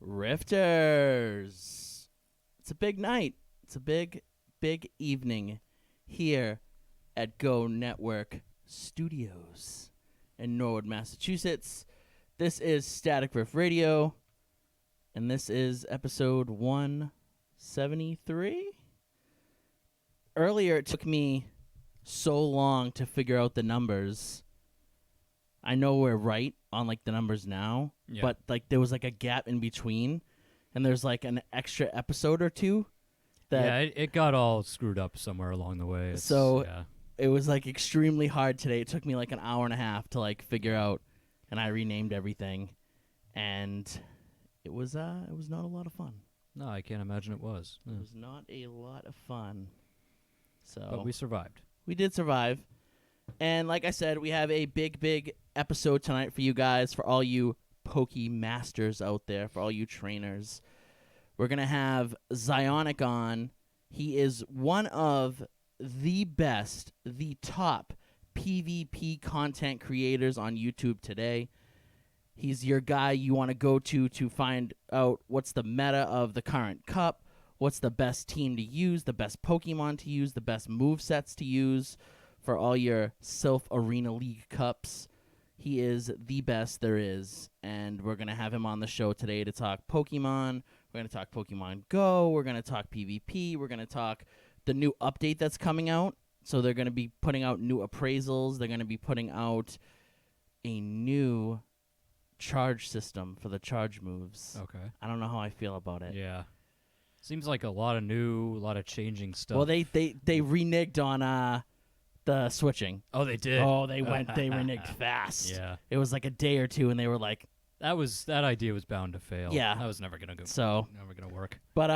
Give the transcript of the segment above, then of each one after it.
Rifters. It's a big night. It's a big evening here at Go Network Studios in Norwood, Massachusetts. This is Static Riff Radio, and this is episode 173. Earlier, it took me so long to figure out the numbers. I know we're right on the numbers now, but there was a gap in between, and there's an extra episode or two. It got all screwed up somewhere along the way. It was extremely hard today. It took me an hour and a half to figure out, and I renamed everything, and it was not a lot of fun. No, I can't imagine it was. It was not a lot of fun. But we survived. We did survive. And like I said, we have a big episode tonight for you guys, for all you Poke Masters out there, for all you trainers. We're going to have Zyonik on. He is one of the best, the top PvP content creators on YouTube today. He's your guy you want to go to find out what's the meta of the current cup, what's the best team to use, the best Pokemon to use, the best movesets to use for all your Sylph Arena League cups. He is the best there is, and we're going to have him on the show today to talk Pokemon. We're going to talk Pokemon Go. We're going to talk PvP. We're going to talk the new update that's coming out. So they're going to be putting out new appraisals. They're going to be putting out a new charge system for the charge moves. Okay. I don't know how I feel about it. Yeah. Seems like a lot of changing stuff. Well, they reneged on the switching. Oh, they did? Oh, they reneged fast. Yeah. It was a day or two, and they were like... That idea was bound to fail. Yeah. That was never going to go. So... Never going to work. But,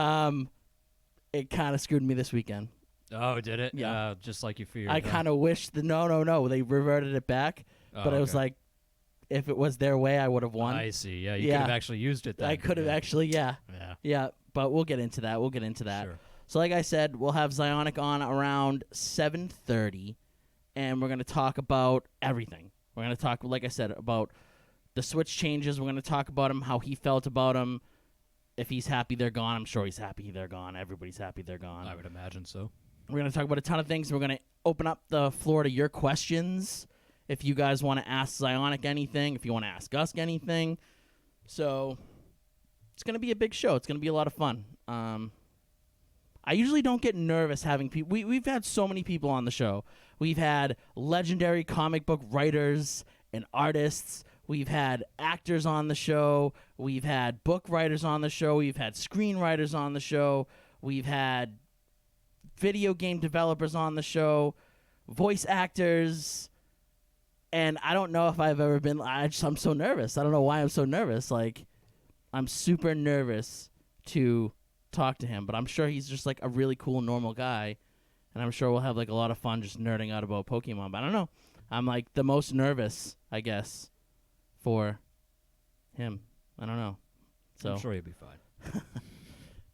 it kind of screwed me this weekend. Oh, did it? Yeah. Just like you feared. I kind of wish... No. They reverted it back. But it was if it was their way, I would have won. I see. Yeah, you could have actually used it then. I could have actually, yeah. Yeah, but we'll get into that. Sure. So like I said, we'll have Zyonik on around 7:30, and we're going to talk about everything. We're going to talk, like I said, about the Switch changes. We're going to talk about him, how he felt about him. If he's happy they're gone, I'm sure he's happy they're gone. Everybody's happy they're gone. I would imagine so. We're going to talk about a ton of things. We're going to open up the floor to your questions. If you guys want to ask Zyonik anything, if you want to ask us anything. So it's going to be a big show. It's going to be a lot of fun. I usually don't get nervous having people. We've had so many people on the show. We've had legendary comic book writers and artists. We've had actors on the show. We've had book writers on the show. We've had screenwriters on the show. We've had video game developers on the show, voice actors. And I don't know if I've ever been... I'm so nervous. I don't know why I'm so nervous. I'm super nervous to talk to him, but I'm sure he's just a really cool, normal guy, and I'm sure we'll have a lot of fun just nerding out about Pokemon. But I don't know. I'm the most nervous, I guess, for him. I don't know. So I'm sure you'll be fine.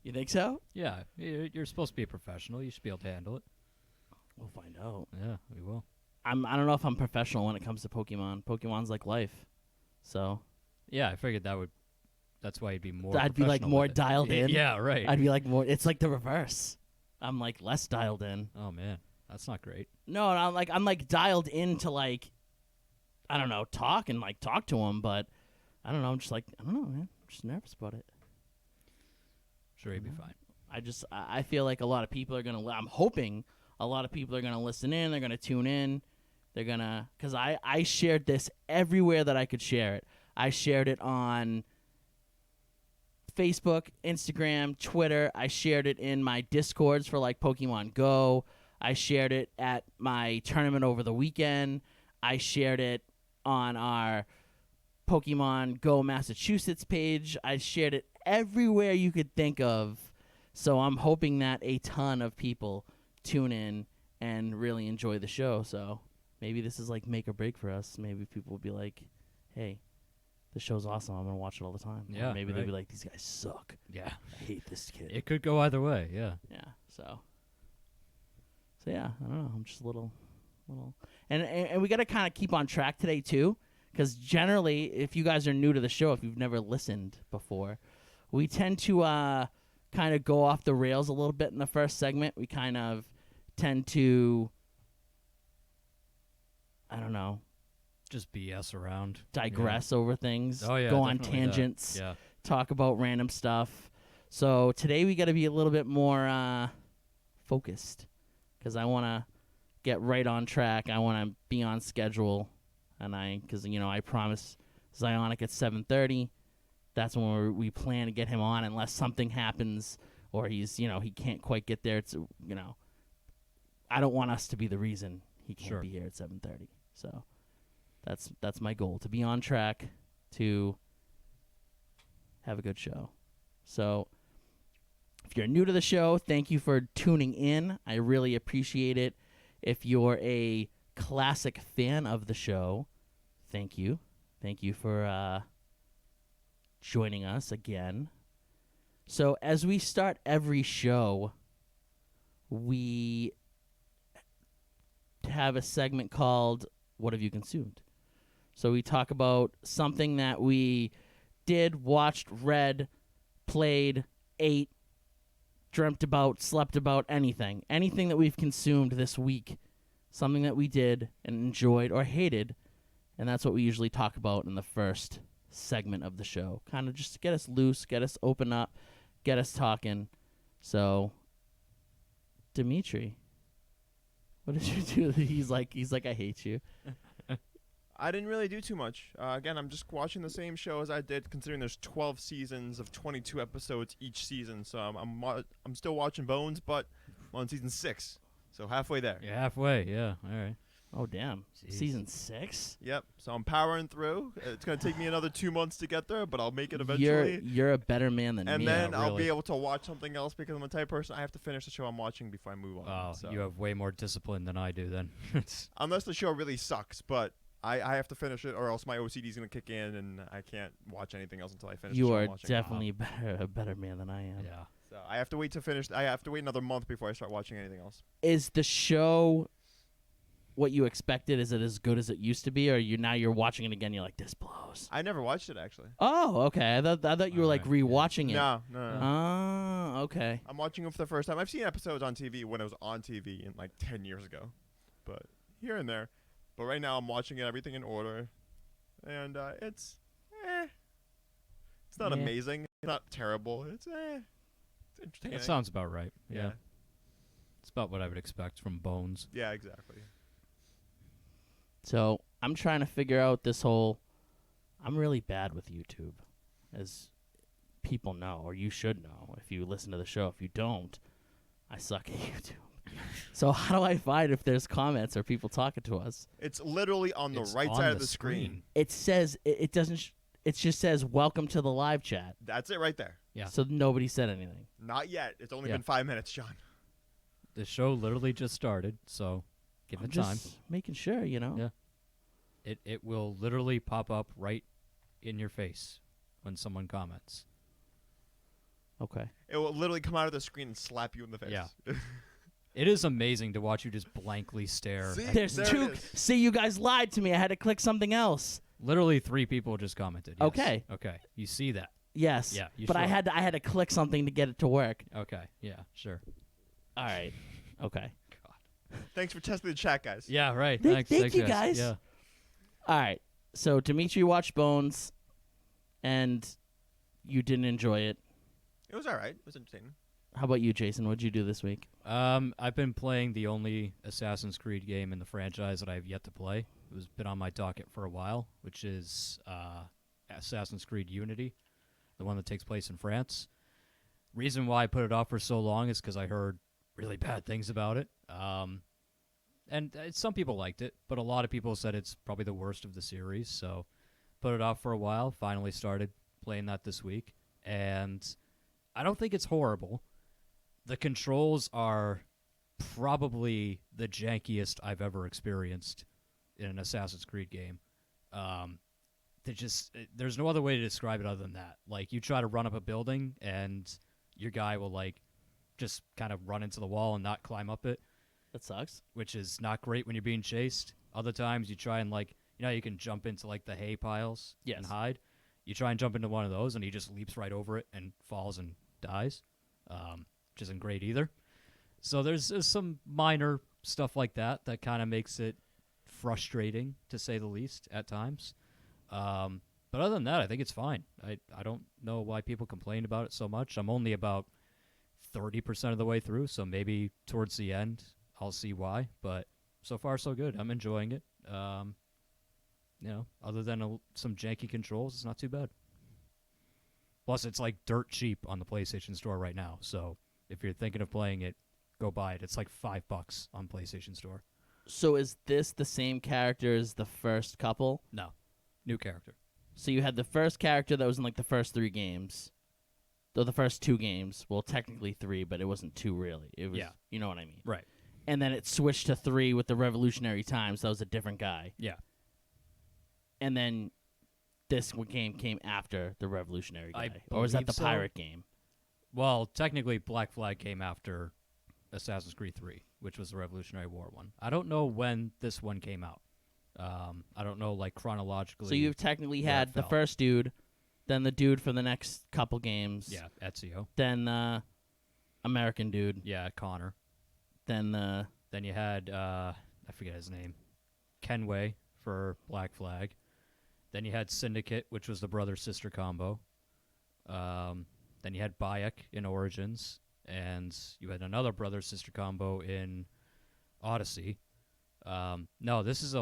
You think so? Yeah, you're supposed to be a professional. You should be able to handle it. We'll find out. Yeah, we will. I don't know if I'm professional when it comes to Pokemon. Pokemon's like life. So yeah, I figured that's why you'd be more I'd be more dialed in. Yeah, right. I'd be more, it's the reverse. I'm less dialed in. Oh man, that's not great. No, I'm dialed in to I don't know, talk and talk to him, but I don't know, I'm just I don't know, man. I'm just nervous about it. Sure, you'd be fine. I feel a lot of people are going to, I'm hoping a lot of people are going to listen in, they're going to tune in. They're going to, because I shared this everywhere that I could share it. I shared it on Facebook, Instagram, Twitter. I shared it in my Discords for Pokemon Go. I shared it at my tournament over the weekend. I shared it on our Pokemon Go Massachusetts page. I shared it everywhere you could think of. So I'm hoping that a ton of people tune in and really enjoy the show. So maybe this is make or break for us. Maybe people will be hey, the show's awesome. I'm going to watch it all the time. Yeah, or maybe right. they'll be these guys suck. Yeah. I hate this kid. It could go either way, yeah. Yeah, so yeah, I don't know. I'm just a little. And we got to kind of keep on track today, too, because generally, if you guys are new to the show, if you've never listened before, we tend to kind of go off the rails a little bit in the first segment. We kind of tend to, I don't know, Just BS around. digress over things, Oh, yeah, go on definitely that. tangents, Yeah. talk about random stuff. So today we got to be a little bit more focused because I want to get right on track. I want to be on schedule, and because I promised Zyonik at 7:30. That's when we plan to get him on, unless something happens or he's he can't quite get there. It's I don't want us to be the reason he can't Sure. be here at 7:30. So that's my goal, to be on track to have a good show. So if you're new to the show, thank you for tuning in. I really appreciate it. If you're a classic fan of the show, thank you. Thank you for joining us again. So as we start every show, we have a segment called What Have You Consumed? So we talk about something that we did, watched, read, played, ate, dreamt about, slept about, anything that we've consumed this week, something that we did and enjoyed or hated, and that's what we usually talk about in the first segment of the show, kind of just to get us loose, get us open up, get us talking. So Dimitri, what did you do? He's like I hate you. I didn't really do too much. Again, I'm just watching the same show as I did, considering there's 12 seasons of 22 episodes each season. So I'm still watching Bones, but I'm on season 6, so halfway there. Yeah, halfway. Yeah. All right. Oh damn, Jeez. season 6. Yep. So I'm powering through. It's gonna take me another 2 months to get there, but I'll make it eventually. You're a better man than and me. then Yeah, I'll be really. able to watch something else because I'm the type of person I have to finish the show I'm watching before I move on. Oh, So. you have way more discipline than I do then. Unless the show really sucks, but I have to finish it, or else my OCD is gonna kick in, and I can't watch anything else until I finish. You the show are I'm watching. definitely a better man than I am. Yeah. So I have to wait to finish. I have to wait another month before I start watching anything else. Is the show what you expected? Is it as good as it used to be, or you're watching it again? You're like, this blows. I never watched it actually. Oh, okay. I thought you were like Alright, yeah. rewatching it. No. Oh, okay. I'm watching it for the first time. I've seen episodes on TV when it was on TV in like 10 years ago, but here and there. But right now I'm watching it, everything in order, and it's not Yeah. amazing. It's not terrible. It's entertaining. That sounds about right. Yeah. yeah. It's about what I would expect from Bones. Yeah, exactly. So I'm trying to figure out this whole. I'm really bad with YouTube, as people know, or you should know if you listen to the show. If you don't, I suck at YouTube. So how do I find if there's comments or people talking to us? It's literally on the It's right on side of the screen. It says it doesn't. It just says welcome to the live chat. That's it right there. Yeah. So nobody said anything. Not yet. It's only Yeah. been 5 minutes, John. The show literally just started, so give I'm it time. just making sure, Yeah. It will literally pop up right in your face when someone comments. Okay. It will literally come out of the screen and slap you in the face. Yeah. It is amazing to watch you just blankly stare. See? at- There's There it two. is. See, you guys lied to me. I had to click something else. Literally 3 people just commented. Yes. Okay. Okay. You see that? Yes. Yeah, you but I sure? had to click something to get it to work. Okay. Yeah. Sure. All right. Okay. Thanks for testing the chat, guys. Yeah. Right. Thank Thanks. you, guys. Yeah. All right. So Dimitri watched Bones, and you didn't enjoy it. It was all right. It was entertaining. How about you, Jason? What'd you do this week? I've been playing the only Assassin's Creed game in the franchise that I've yet to play. It was been on my docket for a while, which is Assassin's Creed Unity, the one that takes place in France. Reason why I put it off for so long is because I heard really bad things about it. And some people liked it, but a lot of people said it's probably the worst of the series. So put it off for a while. Finally started playing that this week, and I don't think it's horrible. The controls are probably the jankiest I've ever experienced in an Assassin's Creed game. There's no other way to describe it other than that. Like, you try to run up a building, and your guy will, like, just kind of run into the wall and not climb up it, That sucks. which is not great when you're being chased. Other times you try and, like, you know, you can jump into, like, the hay piles Yes. and hide. You try and jump into one of those, and he just leaps right over it and falls and dies, which isn't great either. So there's some minor stuff like that kind of makes it frustrating, to say the least, at times. But other than that, I think it's fine. I don't know why people complain about it so much. I'm only about 30% of the way through, so maybe towards the end I'll see why. But so far, so good. I'm enjoying it. Other than some janky controls, it's not too bad. Plus, it's like dirt cheap on the PlayStation Store right now. So if you're thinking of playing it, go buy it. It's like $5 on PlayStation Store. So is this the same character as the first couple? No, new character. So you had the first character that was in like the first 3 games. Though the first 2 games, well, technically 3, but it wasn't 2 really. It was, you know what I mean? Right. And then it switched to 3 with the Revolutionary Times. That was a different guy. Yeah. And then this game came after the Revolutionary guy. I Or was that the believe so. pirate game? Well, technically, Black Flag came after Assassin's Creed 3, which was the Revolutionary War one. I don't know when this one came out. I don't know, like, chronologically. So you've technically where had it the fell. first dude, then the dude for the next couple games. Yeah, Ezio. Then the American dude. Yeah, Connor. Then the... Then you had, I forget his name, Kenway for Black Flag. Then you had Syndicate, which was the brother-sister combo. Then you had Bayek in Origins. And you had another brother-sister combo in Odyssey. No, this is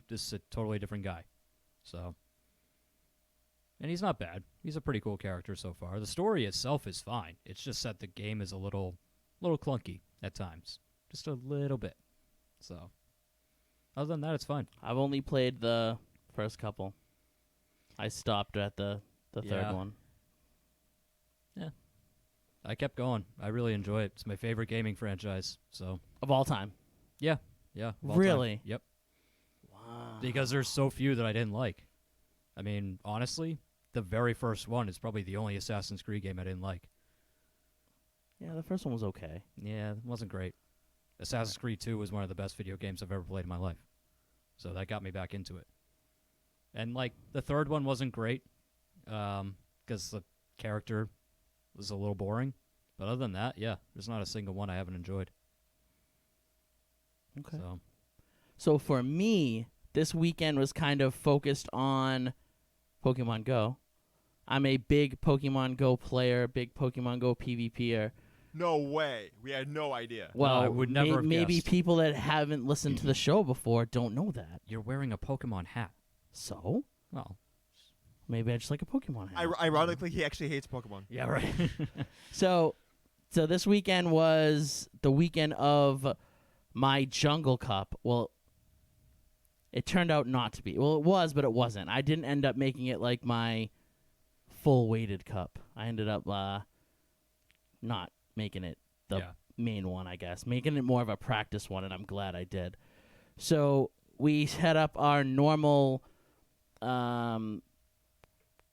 this is a totally different guy. So, and he's not bad. He's a pretty cool character so far. The story itself is fine. It's just that the game is a little clunky at times. Just a little bit. So, other than that, it's fine. I've only played the first couple. I stopped at the Yeah. third one. I kept going. I really enjoy it. It's my favorite gaming franchise. So, Of all time. yeah. of all time. Really? Yep. Wow. Because there's so few that I didn't like. I mean, honestly, the very first one is probably the only Assassin's Creed game I didn't like. Yeah, the first one was okay. Yeah, it wasn't great. Assassin's Creed 2 was one of the best video games I've ever played in my life. So that got me back into it. And, like, the third one wasn't great because the character was a little boring. But other than that, yeah, there's not a single one I haven't enjoyed. Okay. So, So for me, this weekend was kind of focused on Pokemon Go. I'm a big Pokemon Go player, big Pokemon Go PvPer. No way. We had no idea. Well, I would never have maybe guessed. people that haven't listened to the show before don't know that. you're wearing a Pokemon hat. So Well, maybe I just like a Pokemon hat. Ironically, he actually hates Pokemon. yeah, right. So this weekend was the weekend of my Jungle Cup. Well, it turned out not to be. Well, it was, but it wasn't. I didn't end up making it like my full weighted cup. I ended up not making it the Yeah. main one, I guess. Making it more of a practice one, and I'm glad I did. So we set up our normal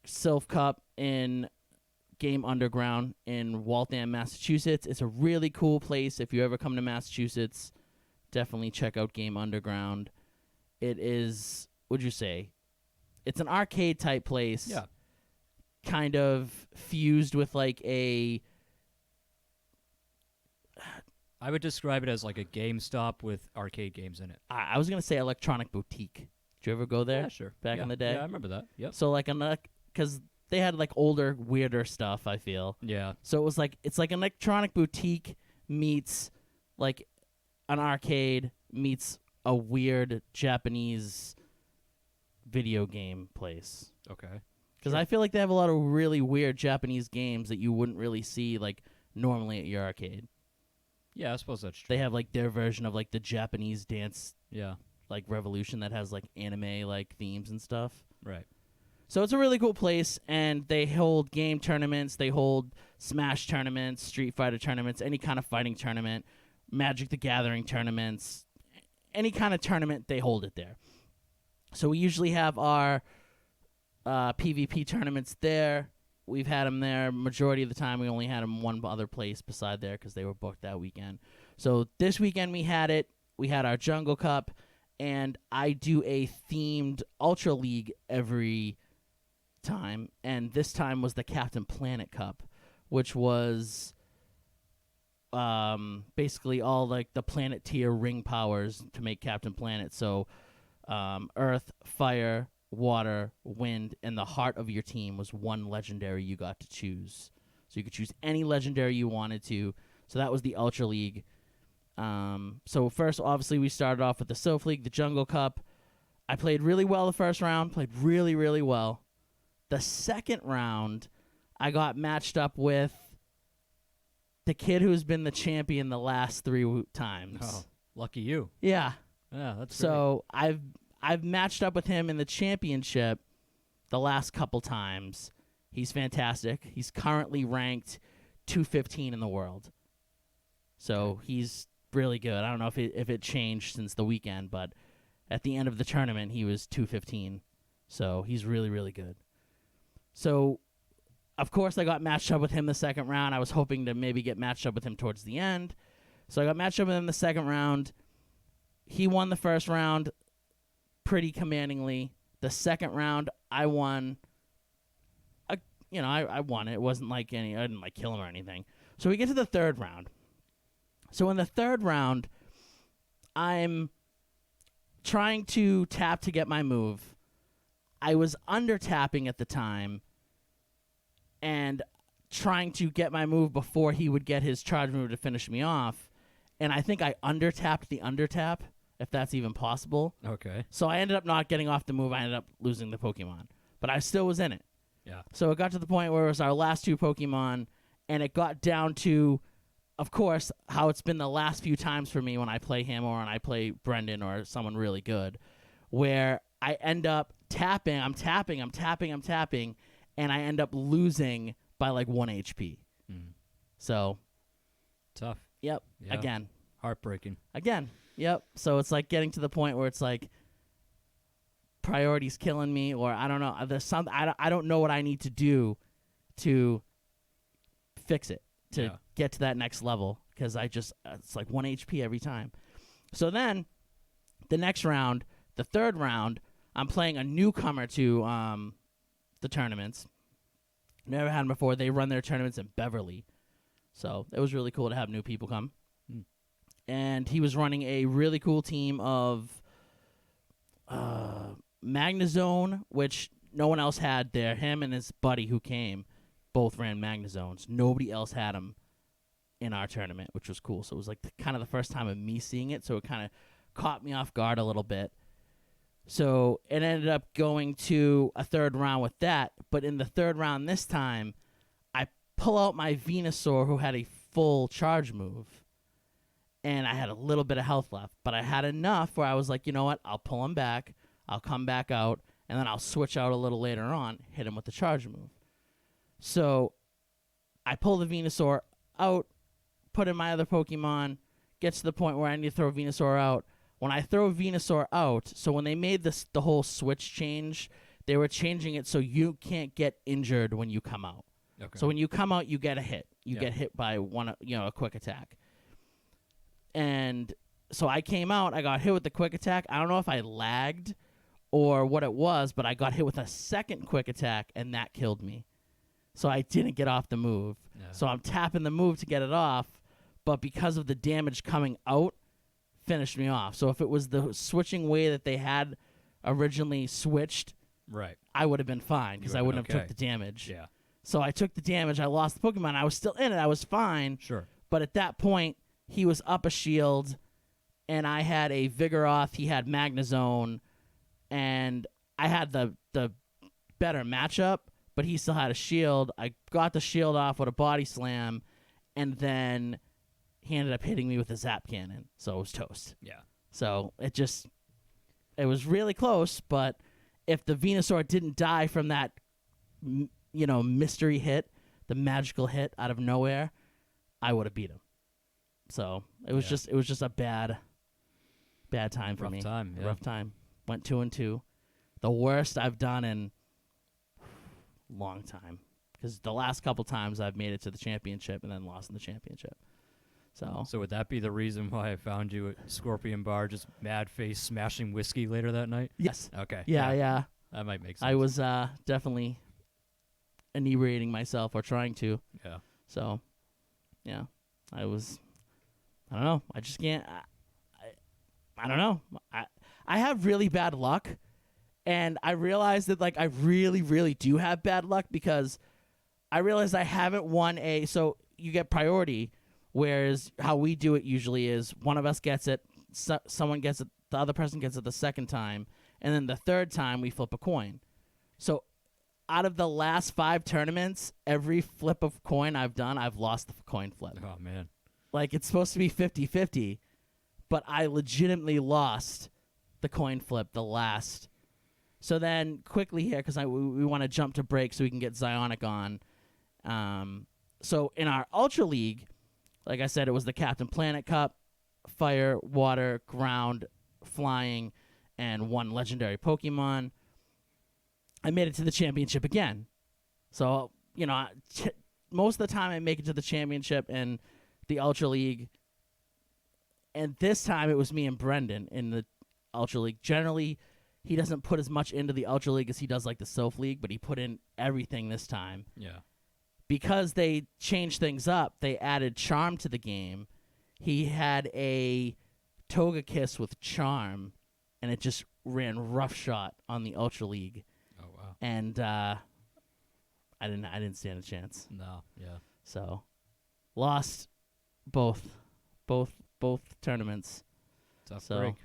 Sylph Cup in Game Underground in Waltham, Massachusetts. It's a really cool place. If you ever come to Massachusetts, definitely check out Game Underground. It is, what'd you say? It's an arcade type place. Yeah. Kind of fused with like a... I would describe it as like a GameStop with arcade games in it. I was going to say electronic boutique. Did you ever go there? Yeah, sure. Back Yeah. in the day? Yeah, I remember that. Yep. So like, because they had like older, weirder stuff, I feel. Yeah. So it was like, it's like an electronic boutique meets like an arcade meets a weird Japanese video game place. Okay. Because I feel like they have a lot of really weird Japanese games that you wouldn't really see like normally at your arcade. Yeah, I suppose that's true. They have like their version of like the Japanese dance Yeah. like revolution that has like anime like themes and stuff. Right. So it's a really cool place, and they hold game tournaments, they hold Smash tournaments, Street Fighter tournaments, any kind of fighting tournament, Magic the Gathering tournaments, any kind of tournament, they hold it there. So we usually have our PvP tournaments there. We've had them there majority of the time. We only had them one other place beside there because they were booked that weekend. So this weekend we had it. We had our Jungle Cup, and I do a themed Ultra League every time, and this time was the Captain Planet Cup, which was basically all like the planet tier ring powers to make Captain Planet. So Earth, Fire, Water, Wind, and the heart of your team was one legendary you got to choose. So you could choose any legendary you wanted to. So that was the Ultra League. So first, obviously, we started off with the Sylph League, the Jungle Cup. I played really well the first round, played really, really well. The second round, I got matched up with the kid who's been the champion the last 3 times. Oh, lucky you. Yeah. Yeah, that's So I've matched up with him in the championship the last couple times. He's fantastic. He's currently ranked 215 in the world. So he's really good. I don't know if it changed since the weekend, but at the end of the tournament, he was 215. So he's really, really good. So, of course, I got matched up with him the second round. I was hoping to maybe get matched up with him towards the end. So I got matched up with him the second round. He won the first round pretty commandingly. The second round, I won. I won it. It wasn't like I didn't like kill him or anything. So we get to the third round. So in the third round, I'm trying to tap to get my move. I was under tapping at the time and trying to get my move before he would get his charge move to finish me off. And I think I under tapped the under tap, if that's even possible. Okay. So I ended up not getting off the move. I ended up losing the Pokemon. But I still was in it. Yeah. So it got to the point where it was our last 2 Pokemon, and it got down to, of course, how it's been the last few times for me when I play him or when I play Brendan or someone really good, where I end up tapping, I'm tapping, and I end up losing by like 1 HP. Mm. So, Tough. yep, Yeah. again. Heartbreaking. Again, yep. So it's like getting to the point where it's like priority's killing me, or I don't know. There's some I don't know what I need to do to fix it, to get to that next level, because it's like 1 HP every time. So then the next round, the third round, I'm playing a newcomer to the tournaments. Never had them before. They run their tournaments in Beverly. So it was really cool to have new people come. Mm. And he was running a really cool team of Magnezone, which no one else had there. Him and his buddy who came both ran Magnezones. Nobody else had them in our tournament, which was cool. So it was like kind of the first time of me seeing it, so it kind of caught me off guard a little bit. So it ended up going to a third round with that, but in the third round this time, I pull out my Venusaur, who had a full charge move, and I had a little bit of health left, but I had enough where I was like, you know what, I'll pull him back, I'll come back out, and then I'll switch out a little later on, hit him with the charge move. So I pull the Venusaur out, put in my other Pokemon, gets to the point where I need to throw Venusaur out. When I throw Venusaur out, so when they made the whole switch change, they were changing it so you can't get injured when you come out. Okay. So when you come out, you get a hit. You Yeah. get hit by a quick attack. And so I came out, I got hit with the quick attack. I don't know if I lagged or what it was, but I got hit with a second quick attack, and that killed me. So I didn't get off the move. Yeah. So I'm tapping the move to get it off, but because of the damage coming out, finished me off. So if it was the switching way that they had originally switched, Right. I would have been fine because I would've wouldn't been have took the damage. Yeah. So I took the damage. I lost the Pokemon. I was still in it. I was fine. Sure. But at that point, he was up a shield, and I had a Vigoroth. He had Magnezone, and I had the better matchup, but he still had a shield. I got the shield off with a body slam, and then he ended up hitting me with a Zap Cannon. So it was toast. Yeah. So it was really close, but if the Venusaur didn't die from that, mystery hit, the magical hit out of nowhere, I would have beat him. So it was just a bad time for Rough me. time. Yeah. Rough time. Went 2-2. The worst I've done in a long time. Because the last couple times I've made it to the championship and then lost in the championship. So would that be the reason why I found you at Scorpion Bar, just mad face smashing whiskey later that night? yes. Okay. Yeah. That might make sense. I was definitely inebriating myself or trying to. Yeah. So, yeah, I don't know. I just can't. I don't know. I have really bad luck, and I realize that like I really, really do have bad luck because I realize I haven't won a. So you get priority, whereas how we do it usually is one of us gets it, someone gets it, the other person gets it the second time, and then the third time we flip a coin. So out of the last 5 tournaments, every flip of coin I've done, I've lost the coin flip. Oh man. Like, it's supposed to be 50-50, but I legitimately lost the coin flip the last. So then, quickly here, because we want to jump to break so we can get Zyonik on. So in our Ultra League, like I said, it was the Captain Planet Cup, fire, water, ground, flying, and 1 legendary Pokemon. I made it to the championship again. So, most of the time I make it to the championship in the Ultra League. And this time it was me and Brendan in the Ultra League. Generally, he doesn't put as much into the Ultra League as he does like the Soph League, but he put in everything this time. Yeah. Because they changed things up, they added Charm to the game. He had a Togekiss with Charm, and it just ran roughshod on the Ultra League. Oh wow. And I didn't stand a chance. No. Yeah. So lost both tournaments. Tough break.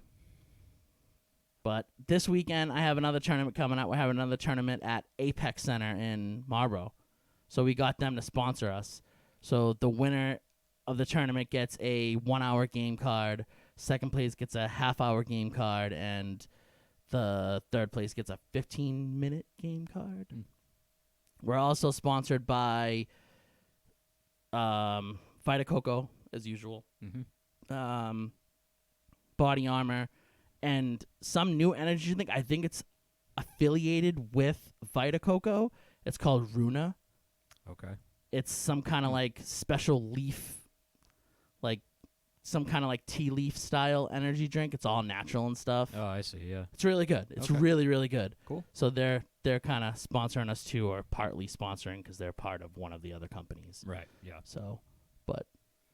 But this weekend I have another tournament coming up. We're having another tournament at Apex Center in Marlboro. So we got them to sponsor us. So the winner of the tournament gets a 1-hour game card. Second place gets a half-hour game card, and the third place gets a 15-minute game card. We're also sponsored by Vita Coco, as usual. Mm-hmm. Body Armor, and some new energy drink. I think it's affiliated with Vita Coco. It's called Runa. Okay. It's some kind of like special leaf, like some kind of like tea leaf style energy drink. It's all natural and stuff. Oh, I see. Yeah. It's really good. It's Okay. really, really good. Cool. So they're kind of sponsoring us too, or partly sponsoring because they're part of one of the other companies. Right. Yeah. So, but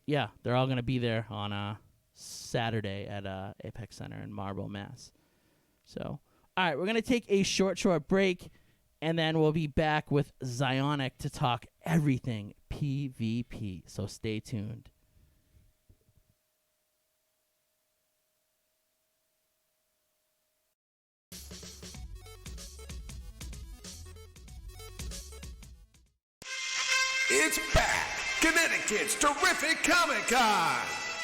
yeah, they're all gonna be there on Saturday at Apex Center in Marlboro, Mass. So, all right, we're gonna take a short break, and then we'll be back with Zyonik to talk everything PvP. So stay tuned. It's back! Connecticut's terrific Comic-Con!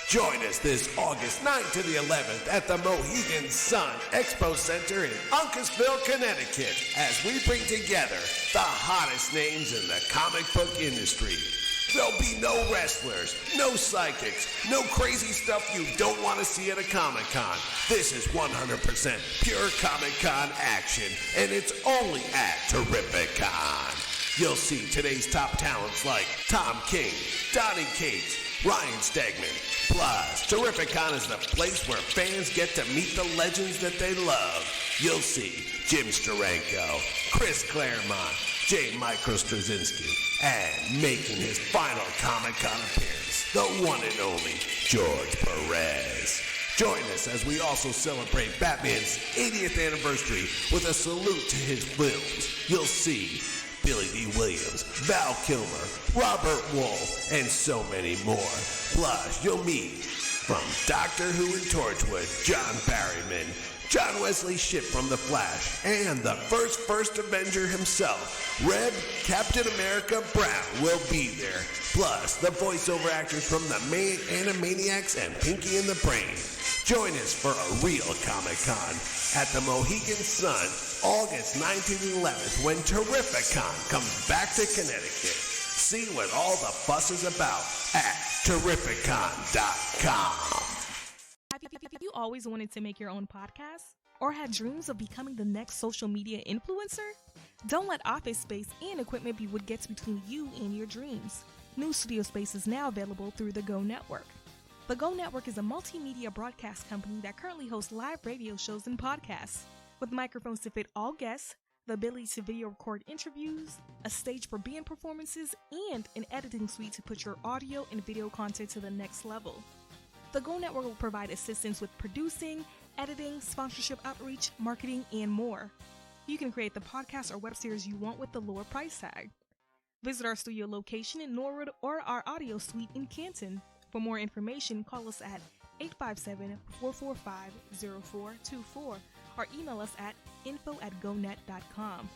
Join us this August 9th to the 11th at the Mohegan Sun Expo Center in Uncasville, Connecticut, as we bring together the hottest names in the comic book industry. There'll be no wrestlers, no psychics, no crazy stuff you don't want to see at a Comic-Con. This is 100% pure Comic-Con action, and it's only at Terrificon. You'll see today's top talents like Tom King, Donnie Cates, Ryan Stegman. Plus, Terrificon is the place where fans get to meet the legends that they love. You'll see Jim Steranko, Chris Claremont, J. Micro Straczynski, and making his final Comic-Con appearance, the one and only George Perez. Join us as we also celebrate Batman's 80th anniversary with a salute to his films. You'll see Billy D. Williams, Val Kilmer, Robert Wolf, and so many more. Plus, you'll meet from Doctor Who and Torchwood, John Barryman, John Wesley Shipp from The Flash, and the first Avenger himself, Red Captain America Brown, will be there. Plus, the voiceover actors from the Animaniacs and Pinky and the Brain. Join us for a real Comic-Con at the Mohegan Sun, August 9th and 11th, when Terrificon comes back to Connecticut. See what all the fuss is about at Terrificon.com. Have you always wanted to make your own podcast? Or had dreams of becoming the next social media influencer? Don't let office space and equipment be what gets between you and your dreams. New studio space is now available through the Go Network. The Go Network is a multimedia broadcast company that currently hosts live radio shows and podcasts. With microphones to fit all guests, the ability to video record interviews, a stage for band performances, and an editing suite to put your audio and video content to the next level. The Go Network will provide assistance with producing, editing, sponsorship outreach, marketing, and more. You can create the podcast or web series you want with the lower price tag. Visit our studio location in Norwood or our audio suite in Canton. For more information, call us at 857-445-0424 or email us at info@gonet.com.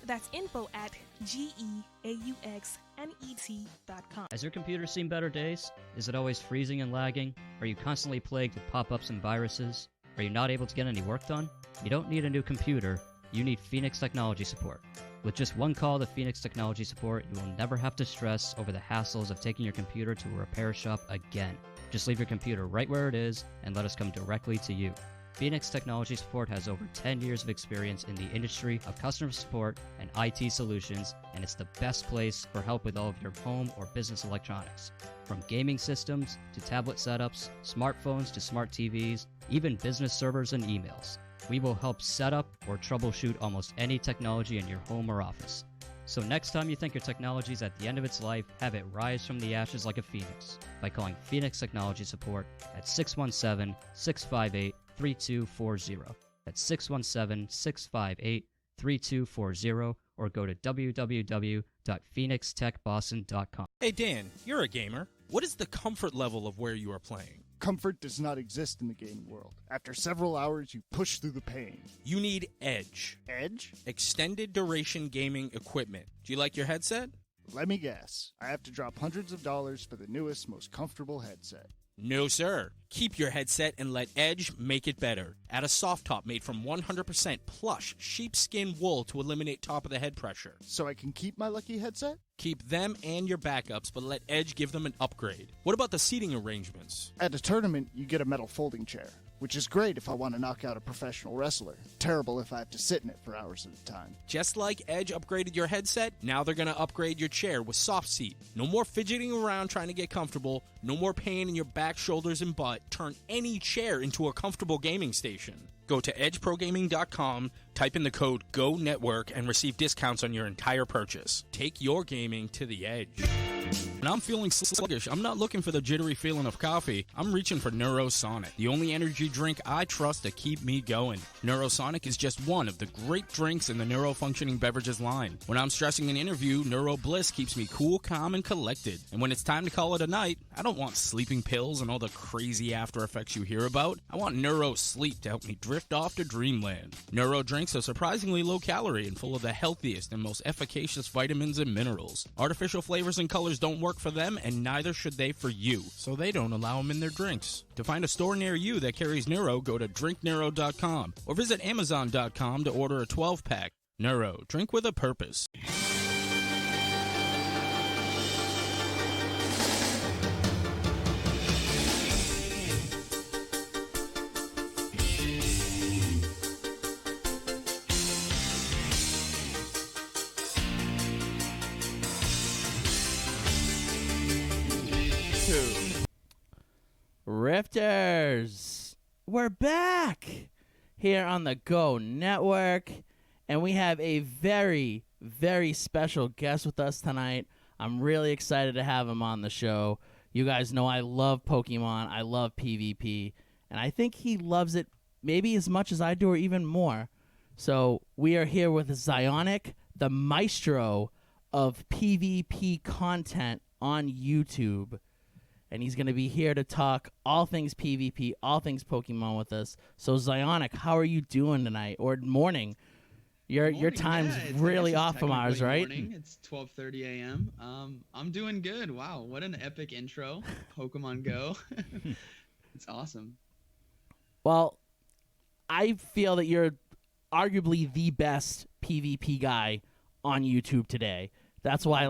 That's info@geauxnet.com. Has your computer seen better days? Is it always freezing and lagging? Are you constantly plagued with pop-ups and viruses? Are you not able to get any work done? You don't need a new computer. You need Phoenix Technology Support. With just one call to Phoenix Technology Support, you will never have to stress over the hassles of taking your computer to a repair shop again. Just leave your computer right where it is and let us come directly to you. Phoenix Technology Support has over 10 years of experience in the industry of customer support and IT solutions, and it's the best place for help with all of your home or business electronics. From gaming systems to tablet setups, smartphones to smart TVs, even business servers and emails. We will help set up or troubleshoot almost any technology in your home or office. So next time you think your technology is at the end of its life, have it rise from the ashes like a phoenix by calling Phoenix Technology Support at 617-658-3240. That's 617-658-3240, or go to www.phoenixtechboston.com. Hey Dan, you're a gamer. What is the comfort level of where you are playing? Comfort does not exist in the gaming world. After several hours, you push through the pain. You need Edge. Edge? Extended duration gaming equipment. Do you like your headset? Let me guess. I have to drop hundreds of dollars for the newest, most comfortable headset. No, sir. Keep your headset and let Edge make it better. Add a soft top made from 100% plush sheepskin wool to eliminate top of the head pressure. So I can keep my lucky headset? Keep them and your backups, but let Edge give them an upgrade. What about the seating arrangements? At a tournament, you get a metal folding chair, which is great if I want to knock out a professional wrestler. Terrible if I have to sit in it for hours at a time. Just like Edge upgraded your headset, now they're going to upgrade your chair with soft seat. No more fidgeting around trying to get comfortable. No more pain in your back, shoulders, and butt. Turn any chair into a comfortable gaming station. Go to edgeprogaming.com, type in the code GONETWORK, and receive discounts on your entire purchase. Take your gaming to the edge. When I'm feeling sluggish, I'm not looking for the jittery feeling of coffee. I'm reaching for Neurosonic, the only energy drink I trust to keep me going. Neurosonic is just one of the great drinks in the neurofunctioning beverages line. When I'm stressing an interview, Neuro Bliss keeps me cool, calm, and collected. And when it's time to call it a night, I don't want sleeping pills and all the crazy after effects you hear about. I want Neuro Sleep to help me drift off to dreamland. Neuro drinks are surprisingly low calorie and full of the healthiest and most efficacious vitamins and minerals. Artificial flavors and colors don't work for them, and neither should they for you, so they don't allow them in their drinks. To find a store near you that carries Neuro, go to drinkneuro.com or visit amazon.com to order a 12-pack. Neuro, drink with a purpose. Rifters, we're back here on the Go Network, and we have a very, very special guest with us tonight. I'm really excited to have him on the show. You guys know I love Pokemon, I love PvP, and I think he loves it maybe as much as I do or even more. So we are here with Zyonik, the maestro of PvP content on YouTube. And he's going to be here to talk all things PvP, all things Pokemon with us. So, Zyonik, how are you doing tonight? Or morning? Your time's really off from ours, right? Morning. It's 12:30 a.m. I'm doing good. Wow, what an epic intro. Pokemon Go. It's awesome. Well, I feel that you're arguably the best PvP guy on YouTube today. That's why,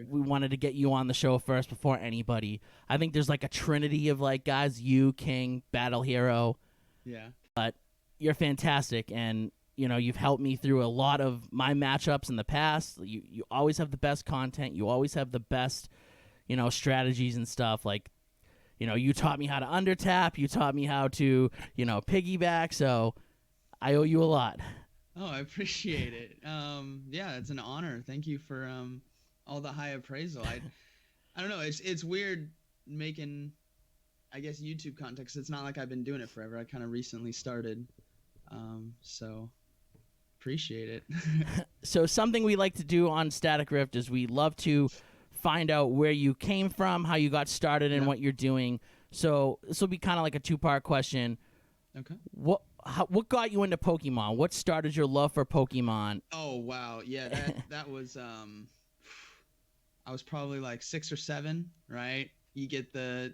we wanted to get you on the show first before anybody. I think there's like a trinity of guys: you, King, Battle Hero. Yeah. But you're fantastic, and you've helped me through a lot of my matchups in the past. You always have the best content. You always have the best, strategies and stuff. You taught me how to undertap. You taught me how to, piggyback. So I owe you a lot. Oh, I appreciate it. Yeah, it's an honor. Thank you for all the high appraisal. I don't know. It's weird making, I guess, YouTube content 'cause it's not like I've been doing it forever. I kind of recently started. So appreciate it. So something we like to do on Static Rift is we love to find out where you came from, how you got started, and Yeah. what you're doing. So this will be kind of like a two-part question. Okay. What got you into Pokemon? What started your love for Pokemon? Oh wow, yeah, that was I was probably like 6 or 7, right? You get the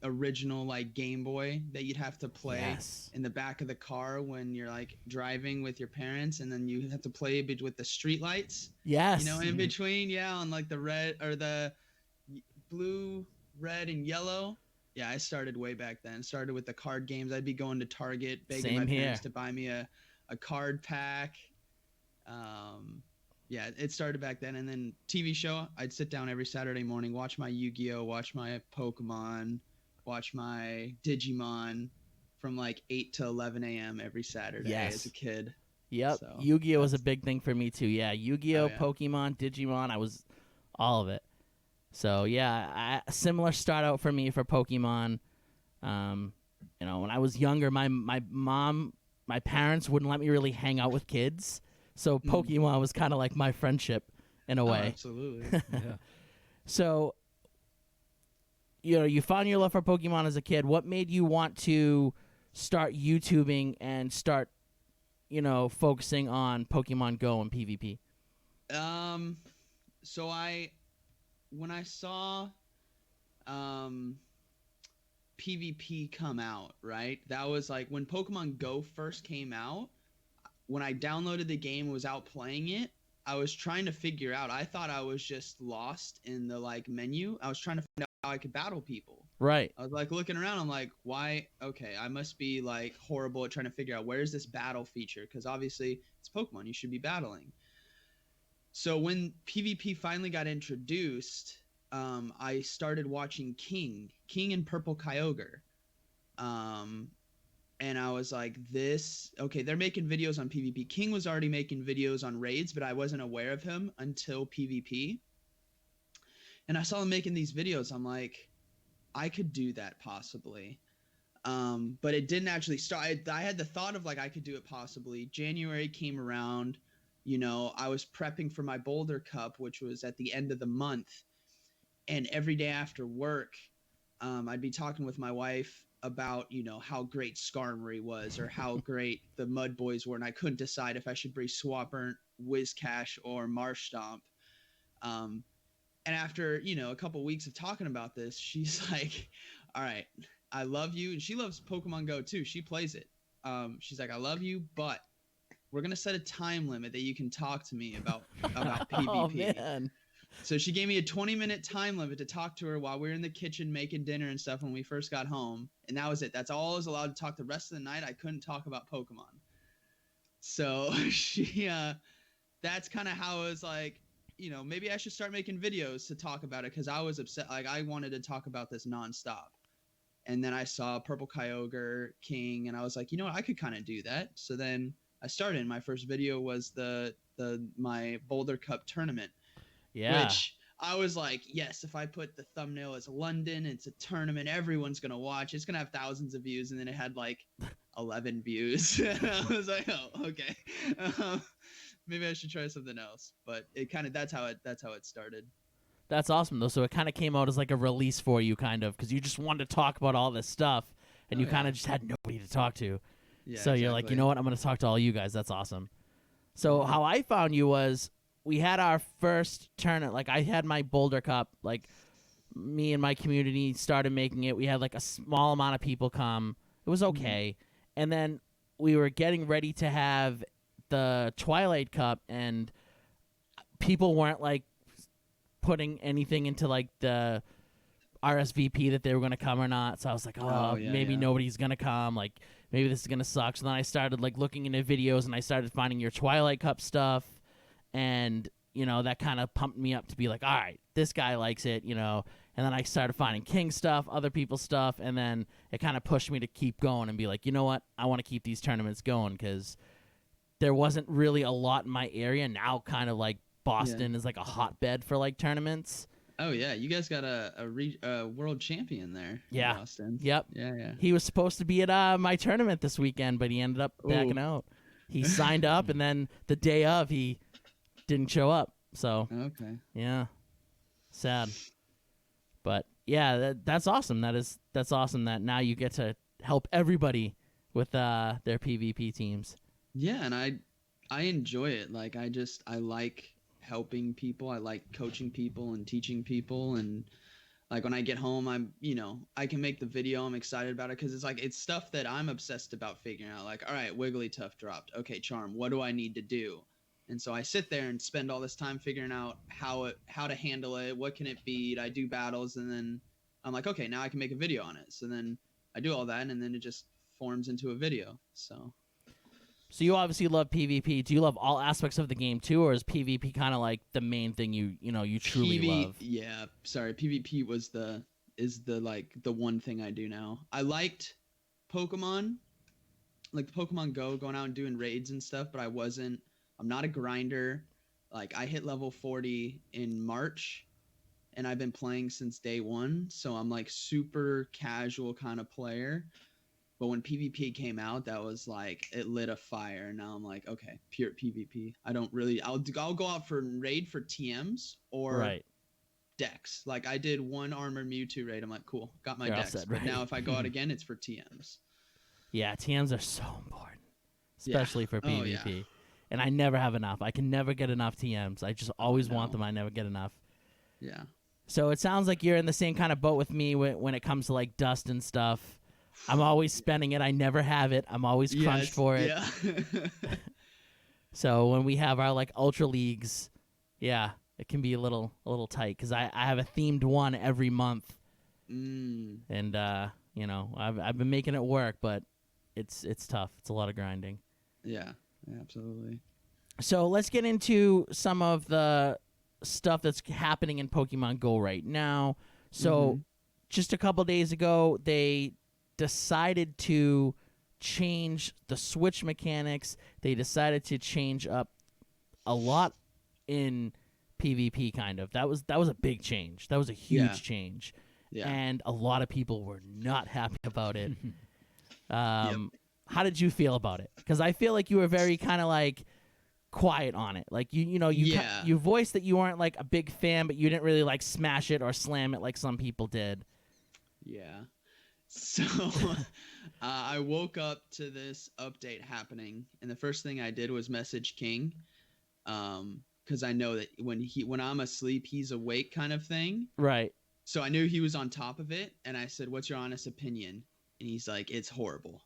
original like Game Boy that you'd have to play Yes. in the back of the car when you're like driving with your parents, and then you have to play a bit with the street lights, Yes. you know, in between, yeah, on like the red or the blue, red, and yellow. Yeah, I started way back then. Started with the card games. I'd be going to Target begging Same my parents here. to buy me a card pack. Yeah, it started back then. And then TV show, I'd sit down every Saturday morning, watch my Yu-Gi-Oh, watch my Pokemon, watch my Digimon from like 8 to 11 a.m. every Saturday Yes. as a kid. Yep. So, Yu-Gi-Oh was a that's- big thing for me too. Yeah, Yu-Gi-Oh, Oh, yeah. Pokemon, Digimon, I was all of it. So yeah, similar start out for me for Pokemon. You know, when I was younger, my parents wouldn't let me really hang out with kids, so Pokemon was kind of like my friendship in a Oh, way. absolutely. Yeah. So, you know, you found your love for Pokemon as a kid. What made you want to start YouTubing and start, you know, focusing on Pokemon Go and PvP? So when I saw PvP come out, right? That was like when Pokemon Go first came out. When I downloaded the game and was out playing it, I was trying to figure out. I thought I was just lost in the like menu. I was trying to find out how I could battle people. Right. I was like looking around. I'm like, why? Okay, I must be like horrible at trying to figure out where's this battle feature, because obviously it's Pokemon. You should be battling. So when PvP finally got introduced, I started watching King and Purple Kyogre. And I was like, okay, they're making videos on PvP. King was already making videos on raids, but I wasn't aware of him until PvP. And I saw him making these videos. I'm like, I could do that possibly. But it didn't actually start. I had the thought of like, I could do it possibly. January came around, you know, I was prepping for my Boulder Cup, which was at the end of the month. And every day after work, I'd be talking with my wife about, you know, how great Skarmory was or how great the Mud Boys were. And I couldn't decide if I should bring Swampert, Whiscash, or Marshtomp. And after, you know, a couple weeks of talking about this, she's like, all right, I love you. And she loves Pokemon Go too. She plays it. She's like, I love you, but we're going to set a time limit that you can talk to me about PvP. Oh man. So she gave me a 20-minute time limit to talk to her while we were in the kitchen making dinner and stuff when we first got home. And that was it. That's all I was allowed to talk the rest of the night. I couldn't talk about Pokemon. So that's kind of how I was like, you know, maybe I should start making videos to talk about it, because I was upset. Like, I wanted to talk about this nonstop. And then I saw Purple Kyogre, King, and I was like, you know what, I could kind of do that. So then I started. My first video was my Boulder Cup tournament. Yeah. Which I was like, yes, if I put the thumbnail as London, it's a tournament, everyone's going to watch. It's going to have thousands of views. And then it had like 11 views. I was like, oh, okay. Maybe I should try something else. But it kind of, that's how it started. That's awesome though. So it kind of came out as like a release for you, kind of, because you just wanted to talk about all this stuff, and you kind of just had nobody to talk to. Yeah, So you're like, you know what? I'm going to talk to all you guys. That's awesome. So how I found you was, we had our first tournament. Like, I had my Boulder Cup. Like, me and my community started making it. We had like a small amount of people come. It was okay. And then we were getting ready to have the Twilight Cup, and people weren't like putting anything into like the RSVP that they were going to come or not. So I was like, maybe nobody's going to come. Like, maybe this is going to suck. So then I started like looking into videos, and I started finding your Twilight Cup stuff. And, you know, that kind of pumped me up to be like, all right, this guy likes it, you know. And then I started finding King stuff, other people's stuff, and then it kind of pushed me to keep going and be like, you know what, I want to keep these tournaments going, because there wasn't really a lot in my area. Now kind of like Boston is like a hotbed for like tournaments. Oh yeah, you guys got a world champion there. Yeah. In Boston. Yep. Yeah. He was supposed to be at my tournament this weekend, but he ended up backing out. He signed up, and then the day of, he didn't show up. So Okay. yeah, sad. But yeah, that's awesome. That's awesome that now you get to help everybody with their PvP teams. Yeah, and I enjoy it. Like I like helping people. I like coaching people and teaching people, and like when I get home, I can make the video. I'm excited about it because it's stuff that I'm obsessed about figuring out. Like, all right, Wigglytuff dropped. Okay, Charm, what do I need to do? And so I sit there and spend all this time figuring out how to handle it. What can it beat? I do battles, and then I'm like, okay, now I can make a video on it. So then I do all that, and then it just forms into a video. So you obviously love PvP. Do you love all aspects of the game too, or is PvP kind of like the main thing you truly love? Yeah, sorry. PvP is the one thing I do now. I liked Pokemon, like Pokemon Go, going out and doing raids and stuff, but I'm not a grinder. Like I hit level 40 in March, and I've been playing since day one, so I'm like super casual kind of player. But when PvP came out, that was like it lit a fire. Now I'm like, okay, pure PvP. I'll go out for raid for TMs or decks. Like I did one armored Mewtwo raid. I'm like, cool, got my decks. But now if I go out again, it's for TMs. Yeah, TMs are so important, especially for PvP. Oh, yeah. And I never have enough. I can never get enough TMs. I just always want them. I never get enough. Yeah. So it sounds like you're in the same kind of boat with me when it comes to like dust and stuff. I'm always spending it. I never have it. I'm always crunched for it. Yeah. So when we have our like ultra leagues, yeah, it can be a little tight because I have a themed one every month, and I've been making it work, but it's tough. It's a lot of grinding. Yeah, absolutely. So let's get into some of the stuff that's happening in Pokemon Go right now. So just a couple days ago, they decided to change the switch mechanics. They decided to change up a lot in PvP kind of. That was a big change. That was a huge change. Yeah. And a lot of people were not happy about it. How did you feel about it? Because I feel like you were very kind of like quiet on it. Like you voiced that you weren't like a big fan, but you didn't really like smash it or slam it like some people did. Yeah. So I woke up to this update happening, and the first thing I did was message King, because I know that when I'm asleep, he's awake kind of thing. Right. So I knew he was on top of it, and I said, "What's your honest opinion?" And he's like, "It's horrible."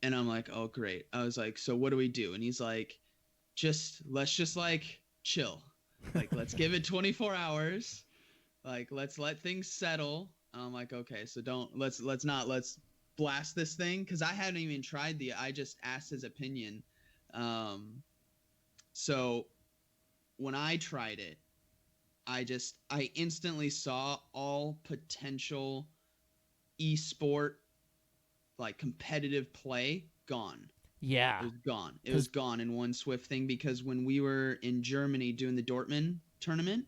And I'm like, "Oh, great." I was like, "So what do we do?" And he's like, let's just like chill. Like, let's give it 24 hours. Like, let's let things settle. I'm like, okay, so let's blast this thing. Cause I hadn't even tried I just asked his opinion. So when I tried it, I instantly saw all potential esport, like competitive play gone. Yeah. It was gone. It was gone in one swift thing, because when we were in Germany doing the Dortmund tournament,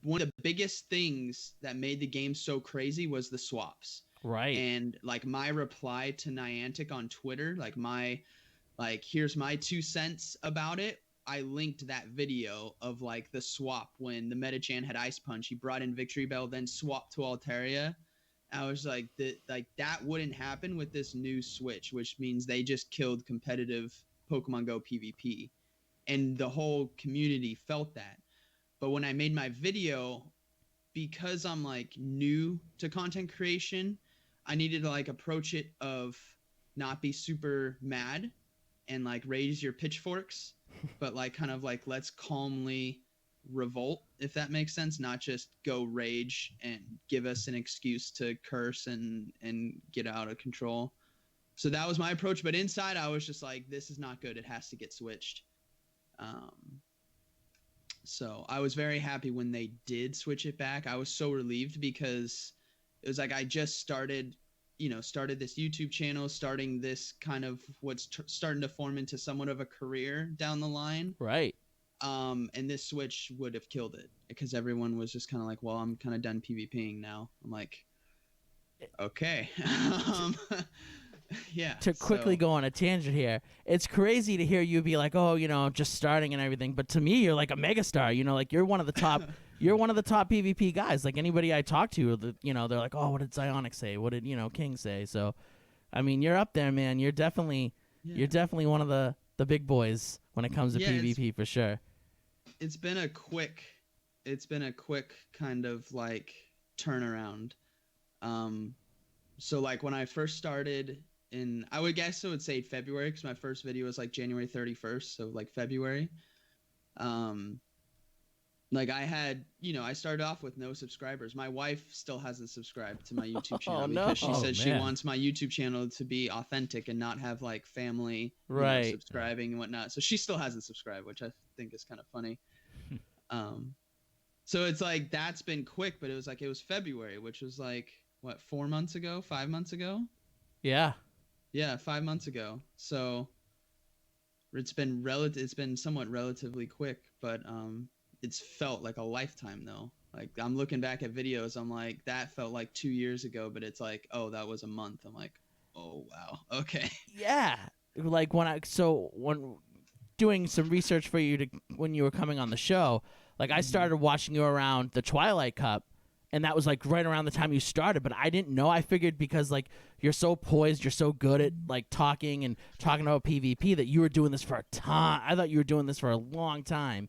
one of the biggest things that made the game so crazy was the swaps. Right. And like my reply to Niantic on Twitter, here's my 2 cents about it. I linked that video of like the swap when the Metachan had Ice Punch. He brought in Victory Bell, then swapped to Altaria. I was like, that wouldn't happen with this new Switch, which means they just killed competitive Pokemon Go PvP. And the whole community felt that. But when I made my video, because I'm like new to content creation, I needed to like approach it of not be super mad and like raise your pitchforks, but like kind of like let's calmly revolt, if that makes sense, not just go rage and give us an excuse to curse and get out of control. So that was my approach. But inside I was just like, this is not good. It has to get switched. So I was very happy when they did switch it back. I was so relieved because it was like I just started started this YouTube channel, starting this kind of what's starting to form into somewhat of a career down the line. Right. And this Switch would have killed it because everyone was just kind of like, well, I'm kind of done PvPing now. I'm like, okay. Yeah. To quickly so- go on a tangent here, it's crazy to hear you be like, oh, just starting and everything. But to me, you're like a megastar. Like you're one of the top. You're one of the top PvP guys. Like anybody I talk to, they're like, oh, what did Zyonik say? What did King say? So, I mean, you're up there, man. You're definitely one of the big boys when it comes to PvP for sure. It's been a quick kind of like turnaround. So like when I first started I would say February, because my first video was like January 31st, so like February. Like I had, I started off with no subscribers. My wife still hasn't subscribed to my YouTube channel because she said she wants my YouTube channel to be authentic and not have like family subscribing and whatnot. So she still hasn't subscribed, which I think is kind of funny. So it's like that's been quick, but it was February, which was like what, 5 months ago? Yeah. Yeah, 5 months ago. So it's been somewhat relatively quick, but it's felt like a lifetime though. Like I'm looking back at videos, I'm like, that felt like 2 years ago, but it's like, oh, that was a month. I'm like, oh wow, okay. Yeah. Like when doing some research for you when you were coming on the show, like I started watching you around the Twilight Cup, and that was like right around the time you started, but I didn't know. I figured because like you're so poised, you're so good at like talking about PvP that you were doing this for a time. I thought you were doing this for a long time.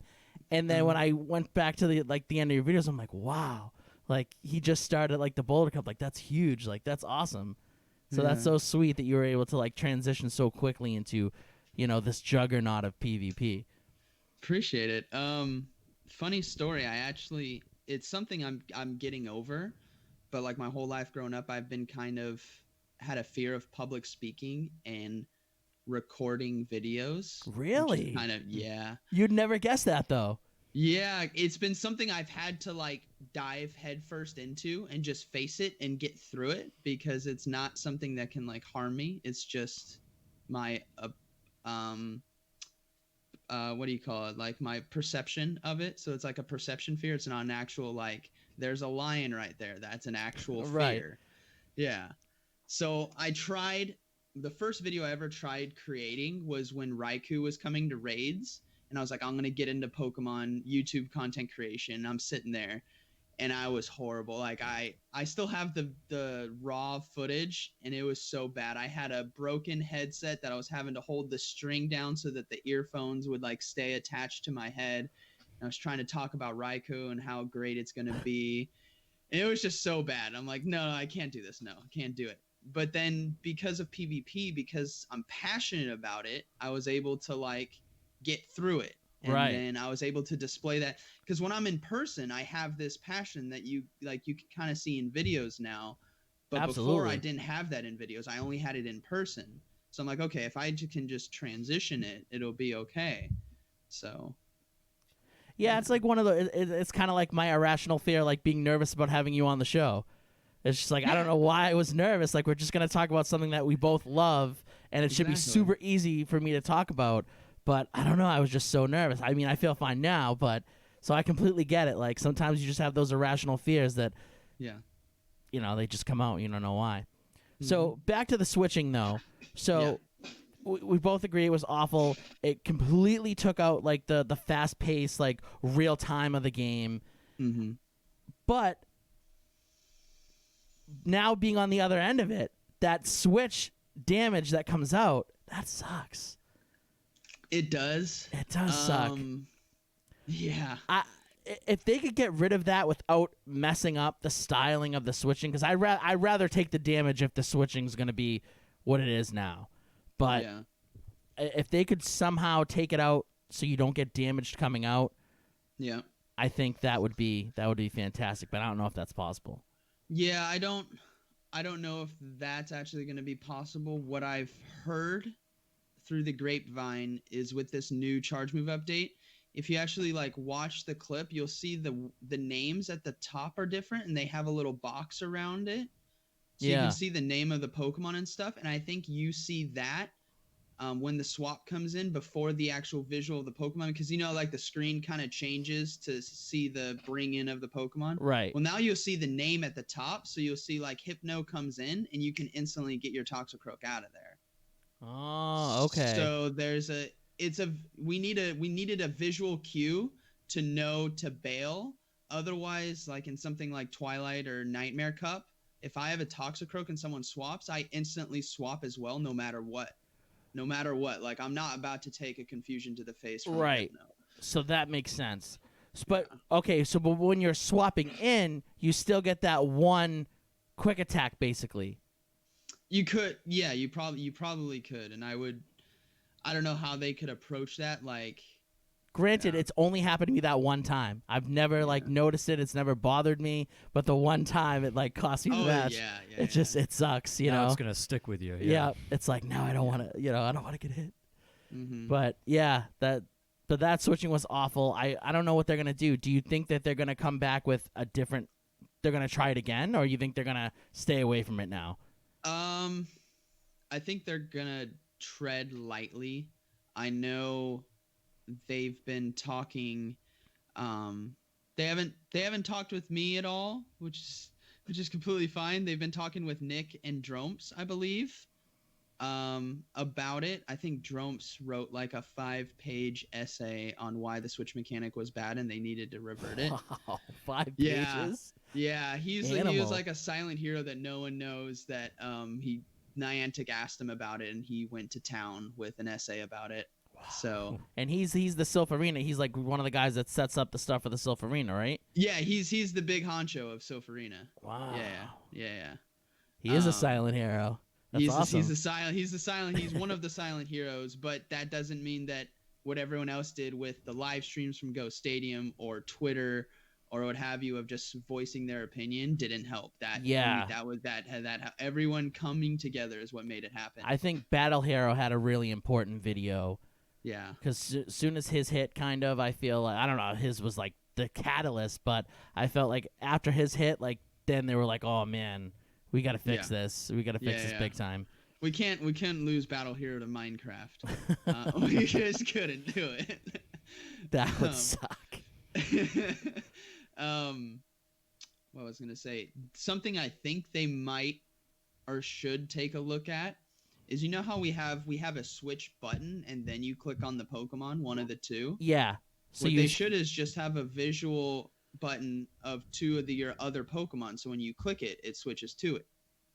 And then when I went back to the end of your videos, I'm like, wow, like he just started like the Boulder Cup. Like that's huge. Like that's awesome. So that's so sweet that you were able to like transition so quickly into, this juggernaut of PvP. Appreciate it. Funny story. It's something I'm getting over, but like my whole life growing up, I've been kind of had a fear of public speaking and recording videos. Really? Kind of, yeah. You'd never guess that though. Yeah, it's been something I've had to like dive headfirst into and just face it and get through it, because it's not something that can like harm me. It's just my what do you call it? Like my perception of it. So it's like a perception fear. It's not an actual like there's a lion right there. That's an actual fear. Right. Yeah. So the first video I ever tried creating was when Raikou was coming to raids, and I was like, I'm going to get into Pokemon YouTube content creation. I'm sitting there and I was horrible. Like I still have the raw footage, and it was so bad. I had a broken headset that I was having to hold the string down so that the earphones would like stay attached to my head. And I was trying to talk about Raikou and how great it's going to be. And it was just so bad. I'm like, no, I can't do this. No, I can't do it. But then because of PvP, because I'm passionate about it, I was able to like get through it. And then I was able to display that, because when I'm in person, I have this passion that you can kind of see in videos now. But before I didn't have that in videos. I only had it in person. So I'm like, okay, if I can just transition it, it'll be okay. So. Yeah, it's like it's kind of like my irrational fear, like being nervous about having you on the show. It's just like, I don't know why I was nervous. Like, we're just going to talk about something that we both love, and it should be super easy for me to talk about. But I don't know. I was just so nervous. I mean, I feel fine now, but so I completely get it. Like, sometimes you just have those irrational fears that, they just come out. You don't know why. Mm-hmm. So back to the switching, though. So we both agree it was awful. It completely took out, like, the fast-paced, like, real time of the game. Mm-hmm. But now being on the other end of it, that switch damage that comes out, that sucks. It does. It does suck. Yeah. If they could get rid of that without messing up the styling of the switching, because I'd rather take the damage if the switching is going to be what it is now. But if they could somehow take it out so you don't get damaged coming out, I think that would be fantastic. But I don't know if that's possible. Yeah, I don't know if that's actually going to be possible. What I've heard through the grapevine is with this new charge move update, if you actually like watch the clip, you'll see the names at the top are different, and they have a little box around it. So you Yeah. can see the name of the Pokemon and stuff. And I think you see that when the swap comes in before the actual visual of the Pokemon, because like the screen kind of changes to see the bring in of the Pokemon. Right. Well, now you'll see the name at the top, so you'll see like Hypno comes in, and you can instantly get your Toxicroak out of there. Oh, okay. So we needed a visual cue to know to bail. Otherwise, like in something like Twilight or Nightmare Cup, if I have a Toxicroak and someone swaps, I instantly swap as well, no matter what. No matter what, like I'm not about to take a confusion to the face. From Right. Hypno. So that makes sense. But okay, so but when you're swapping in, you still get that one quick attack, basically. You could, yeah, you probably could, and I don't know how they could approach that. Like, Granted, it's only happened to me that one time. I've never like noticed it. It's never bothered me. But the one time it like cost me the match. It sucks. You Now know, it's gonna stick with you. yeah. It's like now I don't want to. I don't want to get hit. Mm-hmm. But yeah, that switching was awful. I don't know what they're gonna do. Do you think that they're gonna come back with a different? They're gonna try it again, or you think they're gonna stay away from it now? I think they're gonna tread lightly. I know they've been talking. They haven't talked with me at all, which is completely fine. They've been talking with Nick and Dromps, I believe, about it. I think Dromps wrote like a 5-page essay on why the switch mechanic was bad and they needed to revert it. Wow, 5 pages. Yeah, he was like a silent hero that no one knows. That Niantic asked him about it, and he went to town with an essay about it. Wow. So, and he's the Sylph Arena. He's like one of the guys that sets up the stuff for the Sylph Arena, right? Yeah, he's the big honcho of Sylph Arena. Wow. Yeah. He is a silent hero. That's awesome. He's one of the silent heroes, but that doesn't mean that what everyone else did with the live streams from Go Stadium or Twitter or what have you of just voicing their opinion didn't help. That everyone coming together is what made it happen. I think Battle Hero had a really important video. Yeah. Because as soon as his hit, kind of, I feel like, I don't know, his was like the catalyst, but I felt like after his hit, like then they were like, oh man, we got to fix this. We got to fix this big time. We can't lose Battle Hero to Minecraft. We just couldn't do it. That would suck. What I was gonna say, something I think they might or should take a look at is, how we have a switch button and then you click on the Pokemon, one of the two. Yeah. So what they should is just have a visual button of two of your other Pokemon. So when you click it, it switches to it.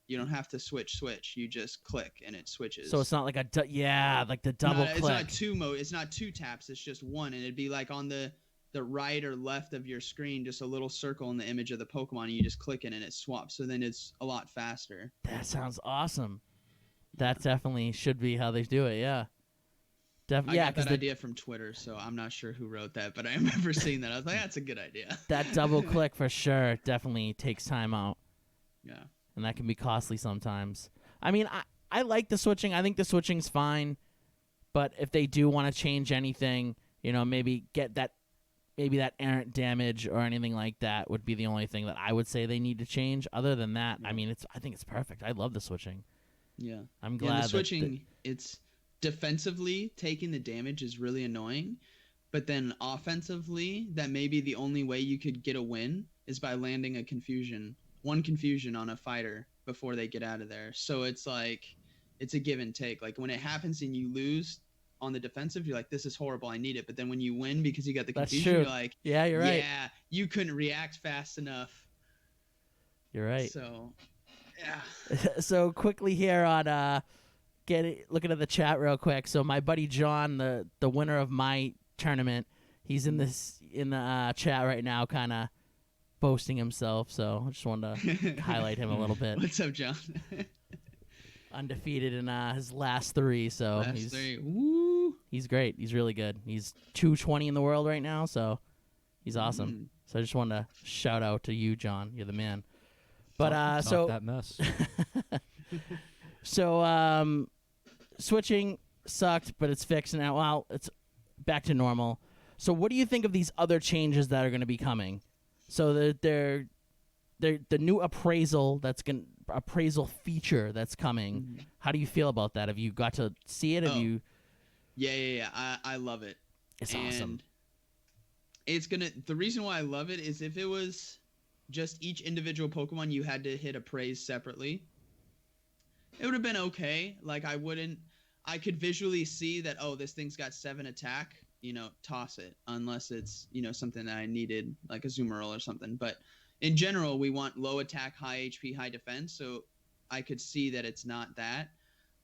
You don't have to switch. You just click and it switches. So it's not like like the double click. It's not two taps. It's just one, and it'd be like on the right or left of your screen, just a little circle in the image of the Pokemon, and you just click it and it swaps. So then it's a lot faster. That sounds awesome. That definitely should be how they do it. Yeah. I got that idea from Twitter, so I'm not sure who wrote that, but I remember seeing that. I was like, that's a good idea. That double click for sure definitely takes time out. Yeah. And that can be costly sometimes. I mean, I like the switching. I think the switching's fine. But if they do want to change anything, maybe get that errant damage or anything like that would be the only thing that I would say they need to change. Other than that, I mean, I think it's perfect. I love the switching. Yeah. I'm glad the switching, it's defensively taking the damage is really annoying. But then offensively, that may be the only way you could get a win is by landing one confusion on a fighter before they get out of there. So it's like, it's a give and take. Like when it happens and you lose on the defensive, you're like, this is horrible, I need it. But then when you win because you got the confusion, you're like, yeah, you're right. Yeah, you couldn't react fast enough. You're right. So, yeah. So quickly here on looking at the chat real quick. So my buddy John, the winner of my tournament, he's in the chat right now, kind of boasting himself. So I just wanted to highlight him a little bit. What's up, John? Undefeated in his last 3. So Woo. He's great. He's really good. He's 220 in the world right now. So he's awesome. So I just wanted to shout out to you, John. You're the man. But Talk that mess. So switching sucked, but it's fixed now. Well, it's back to normal. So what do you think of these other changes that are going to be coming? So they're the new appraisal feature that's coming. Mhm. How do you feel about that? Have you got to see it? Have Oh. you? Yeah. I love it. It's awesome. It's the reason why I love it is if it was just each individual Pokemon you had to hit appraise separately, it would have been okay. Like I could visually see that, oh, this thing's got 7 attack, toss it, unless it's, something that I needed, like a Zoomerl or something. But in general, we want low attack, high HP, high defense, so I could see that it's not that.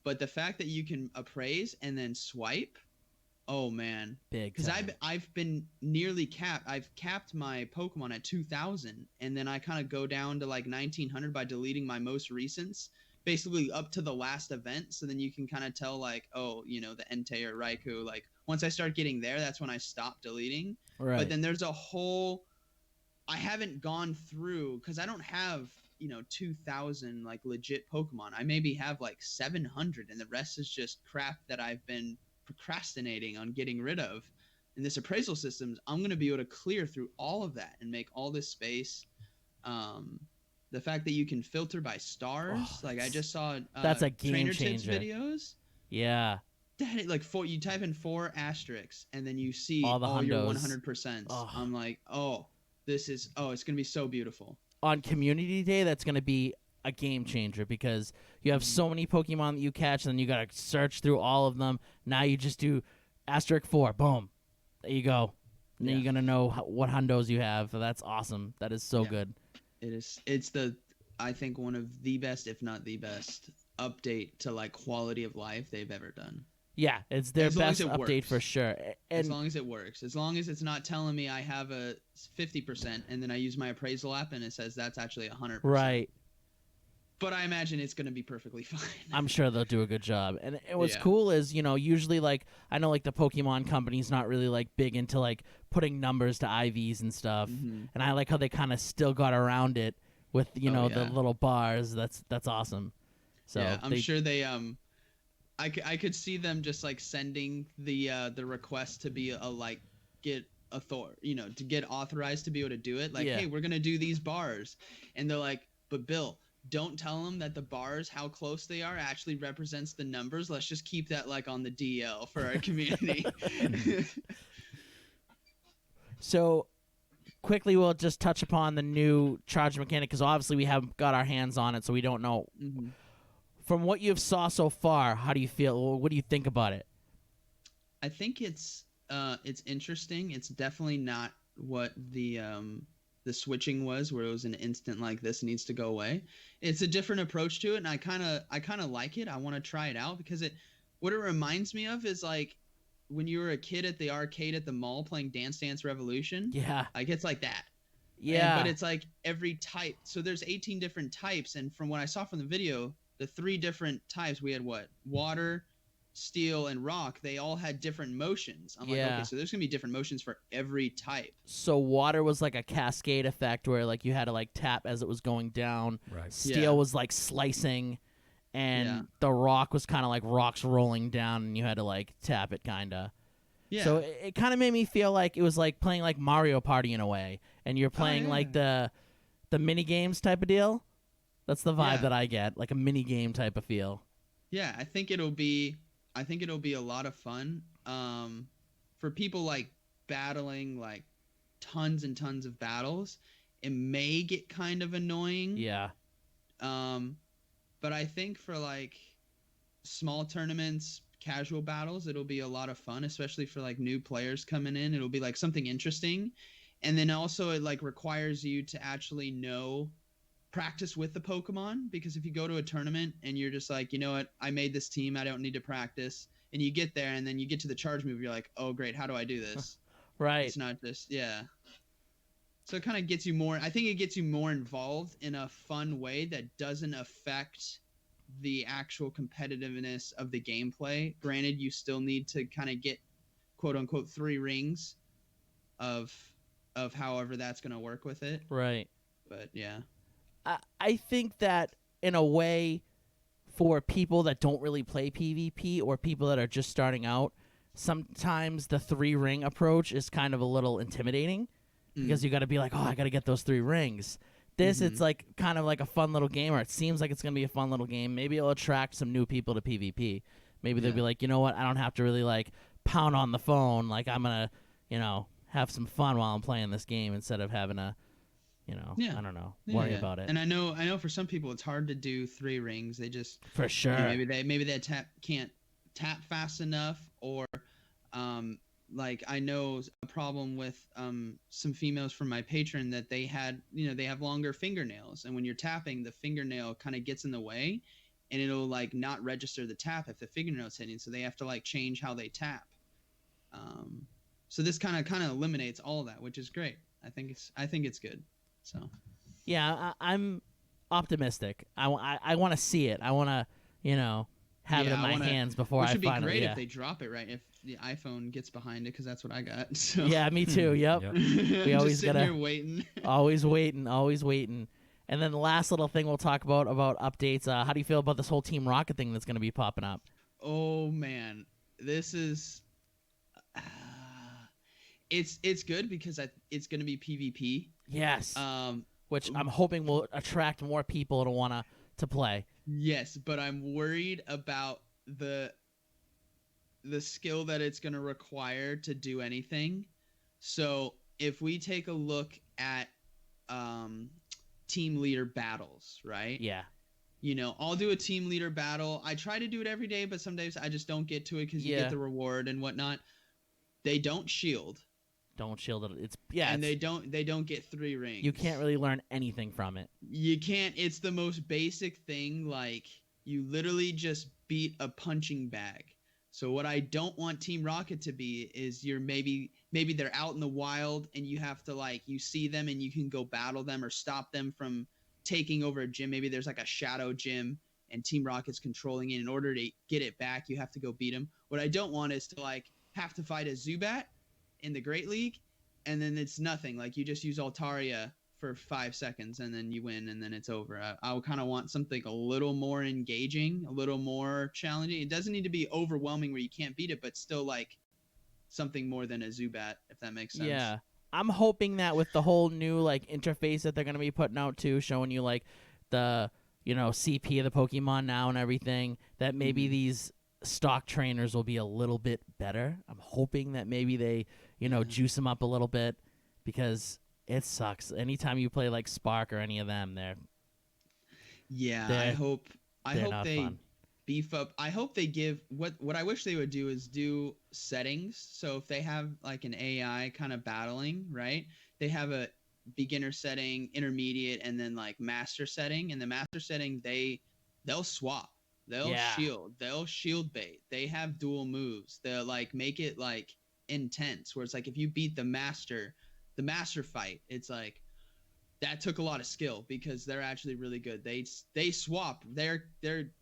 But the fact that you can appraise and then swipe, oh man, Big because time. I've been nearly capped. I've capped my Pokemon at 2,000, and then I kind of go down to like 1,900 by deleting my most recents, basically up to the last event. So then you can kind of tell like, oh, the Entei or Raikou. Like once I start getting there, that's when I stop deleting. Right. But then there's a whole. I haven't gone through because I don't have 2,000 like legit Pokemon. I maybe have like 700, and the rest is just crap that I've been procrastinating on getting rid of. In this appraisal systems, I'm going to be able to clear through all of that and make all this space. The fact that you can filter by stars, like I just saw that's a game Trainer Tips changer. videos. Yeah. That like you type in 4 asterisks and then you see All the your hundos. 100%. Oh. I'm like, it's going to be so beautiful. On Community Day, that's going to be a game changer because you have so many Pokemon that you catch, and then you got to search through all of them. Now you just do asterisk 4, boom, there you go. And then you're going to know what hundos you have. So that's awesome. That is so good. It is. I think one of the best, if not the best, update to like quality of life they've ever done. Yeah, it's their As long best as it update works. for sure. And As long as it works. As long as it's not telling me I have a 50% and then I use my appraisal app and it says that's actually 100%. right. But I imagine it's going to be perfectly fine. I'm sure they'll do a good job. And what's Yeah. cool is, usually like I know like the Pokemon company's not really like big into like putting numbers to IVs and stuff. Mhm. And I like how they kind of still got around it with, the yeah. little bars. That's awesome. So yeah, I'm sure they I could see them just like sending the request to be get to get authorized to be able to do it. Like, Yeah. hey, we're gonna do these bars, and they're like, but Bill, don't tell them that the bars, how close they are, actually represents the numbers. Let's just keep that like on the DL for our community. So quickly we'll just touch upon the new charge mechanic because obviously we haven't got our hands on it, so we don't know. Mhm. From what you've saw so far, how do you feel? What do you think about it? I think it's interesting. It's definitely not what the switching was, where it was an instant like this needs to go away. It's a different approach to it, and I kind of like it. I want to try it out because what it reminds me of is like when you were a kid at the arcade at the mall playing Dance Dance Revolution. Yeah. Like it's like that. Yeah. But it's like every type. So there's 18 different types, and from what I saw from the video, the 3 different types we had water, steel, and rock. They all had different motions. I'm like, Yeah. okay, so there's gonna be different motions for every type. So water was like a cascade effect where like you had to like tap as it was going down. Right. Steel Yeah. was like slicing, and Yeah. the rock was kind of like rocks rolling down, and you had to like tap it kind of. Yeah. So it kind of made me feel like it was like playing like Mario Party in a way, and you're playing yeah. like the mini games type of deal. That's the vibe Yeah. that I get, like a mini game type of feel. Yeah, I think it'll be a lot of fun. For people like battling like tons and tons of battles, it may get kind of annoying. Yeah. But I think for like small tournaments, casual battles, it'll be a lot of fun, especially for like new players coming in. It'll be like something interesting. And then also it like requires you to actually practice with the Pokemon, because if you go to a tournament and you're just like, you know what, I made this team, I don't need to practice, and you get there and then you get to the charge move, you're like, oh great, how do I do this? Right. It's not just so it kind of gets you more, I think it gets you more involved in a fun way that doesn't affect the actual competitiveness of the gameplay. Granted, you still need to kind of get quote unquote 3 rings of however that's going to work with it. Right. But yeah. I think that in a way, for people that don't really play PvP or people that are just starting out, sometimes the 3-ring approach is kind of a little intimidating because you got to be like, oh, I got to get those 3 rings. This, it's like kind of like a fun little game, or it seems like it's going to be a fun little game. Maybe it'll attract some new people to PvP. Maybe they'll be like, you know what, I don't have to really like pound on the phone. Like I'm going to, you know, have some fun while I'm playing this game instead of having to, you know, I don't know, worry about it. And I know for some people it's hard to do 3 rings. They just for sure. Maybe they can't tap fast enough, or like I know a problem with some females from my patron that they had, you know, they have longer fingernails, and when you're tapping, the fingernail kind of gets in the way, and it'll like not register the tap if the fingernail's hitting, so they have to like change how they tap. So this kind of eliminates all of that, which is great. I think it's good. So yeah, I'm optimistic. I want to see it. I want to, you know, have it in my hands before I find it. Which would be great if they drop it right, if the iPhone gets behind it, because that's what I got. So. Yeah, me too. Yep. We always gotta here waiting. always waiting. And then the last little thing we'll talk about updates. How do you feel about this whole Team Rocket thing that's going to be popping up? Oh man, this is. It's good because it's going to be PvP. Yes. Which I'm hoping will attract more people to want to play. Yes, but I'm worried about the skill that it's going to require to do anything. So if we take a look at team leader battles, right? Yeah. You know, I'll do a team leader battle. I try to do it every day, but some days I just don't get to it because you get the reward and whatnot. They don't shield. Don't shield it. And they don't get 3 rings. You can't really learn anything from it. You can't. It's the most basic thing. Like, you literally just beat a punching bag. So what I don't want Team Rocket to be is you're maybe they're out in the wild and you have to, like, you see them and you can go battle them or stop them from taking over a gym. Maybe there's like a shadow gym and Team Rocket's controlling it. In order to get it back, you have to go beat them. What I don't want is to like have to fight a Zubat in the Great League, and then it's nothing. Like, you just use Altaria for 5 seconds, and then you win, and then it's over. I kind of want something a little more engaging, a little more challenging. It doesn't need to be overwhelming where you can't beat it, but still, like, something more than a Zubat, if that makes sense. Yeah. I'm hoping that with the whole new, like, interface that they're going to be putting out, too, showing you, like, the, you know, CP of the Pokemon now and everything, that maybe these stock trainers will be a little bit better. I'm hoping that maybe they, you know, juice them up a little bit, because it sucks. Anytime you play like Spark or any of them, I hope they fun. beef up. I hope they give what I wish they would do is do settings. So if they have like an AI kind of battling, right? They have a beginner setting, intermediate, and then like master setting. And the master setting, they'll swap. They'll shield. They'll shield bait. They have dual moves. They'll like make it like intense, where it's like if you beat the master fight, it's like that took a lot of skill because they're actually really good. They swap their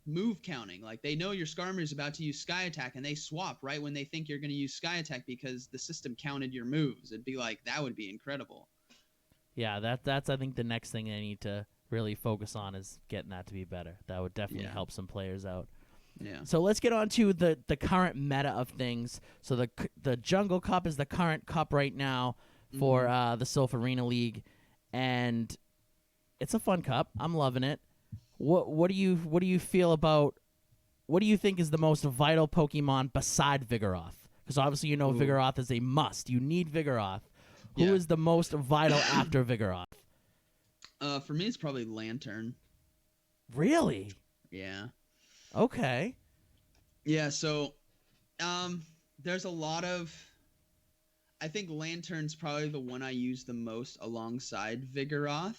move counting. Like, they know your Skarmory is about to use Sky Attack, and they swap right when they think you're going to use Sky Attack because the system counted your moves. It'd be like, that would be incredible. Yeah, that's I think the next thing they need to really focus on is getting that to be better. That would definitely help some players out. Yeah. So let's get on to the current meta of things. So the Jungle Cup is the current cup right now for the Sylph Arena League, and it's a fun cup. I'm loving it. What do you feel about? What do you think is the most vital Pokemon beside Vigoroth? Because obviously you know Vigoroth is a must. You need Vigoroth. Who is the most vital after Vigoroth? For me, it's probably Lantern. Really? Yeah. Okay. Yeah, so there's a lot of... I think Lantern's probably the one I use the most alongside Vigoroth.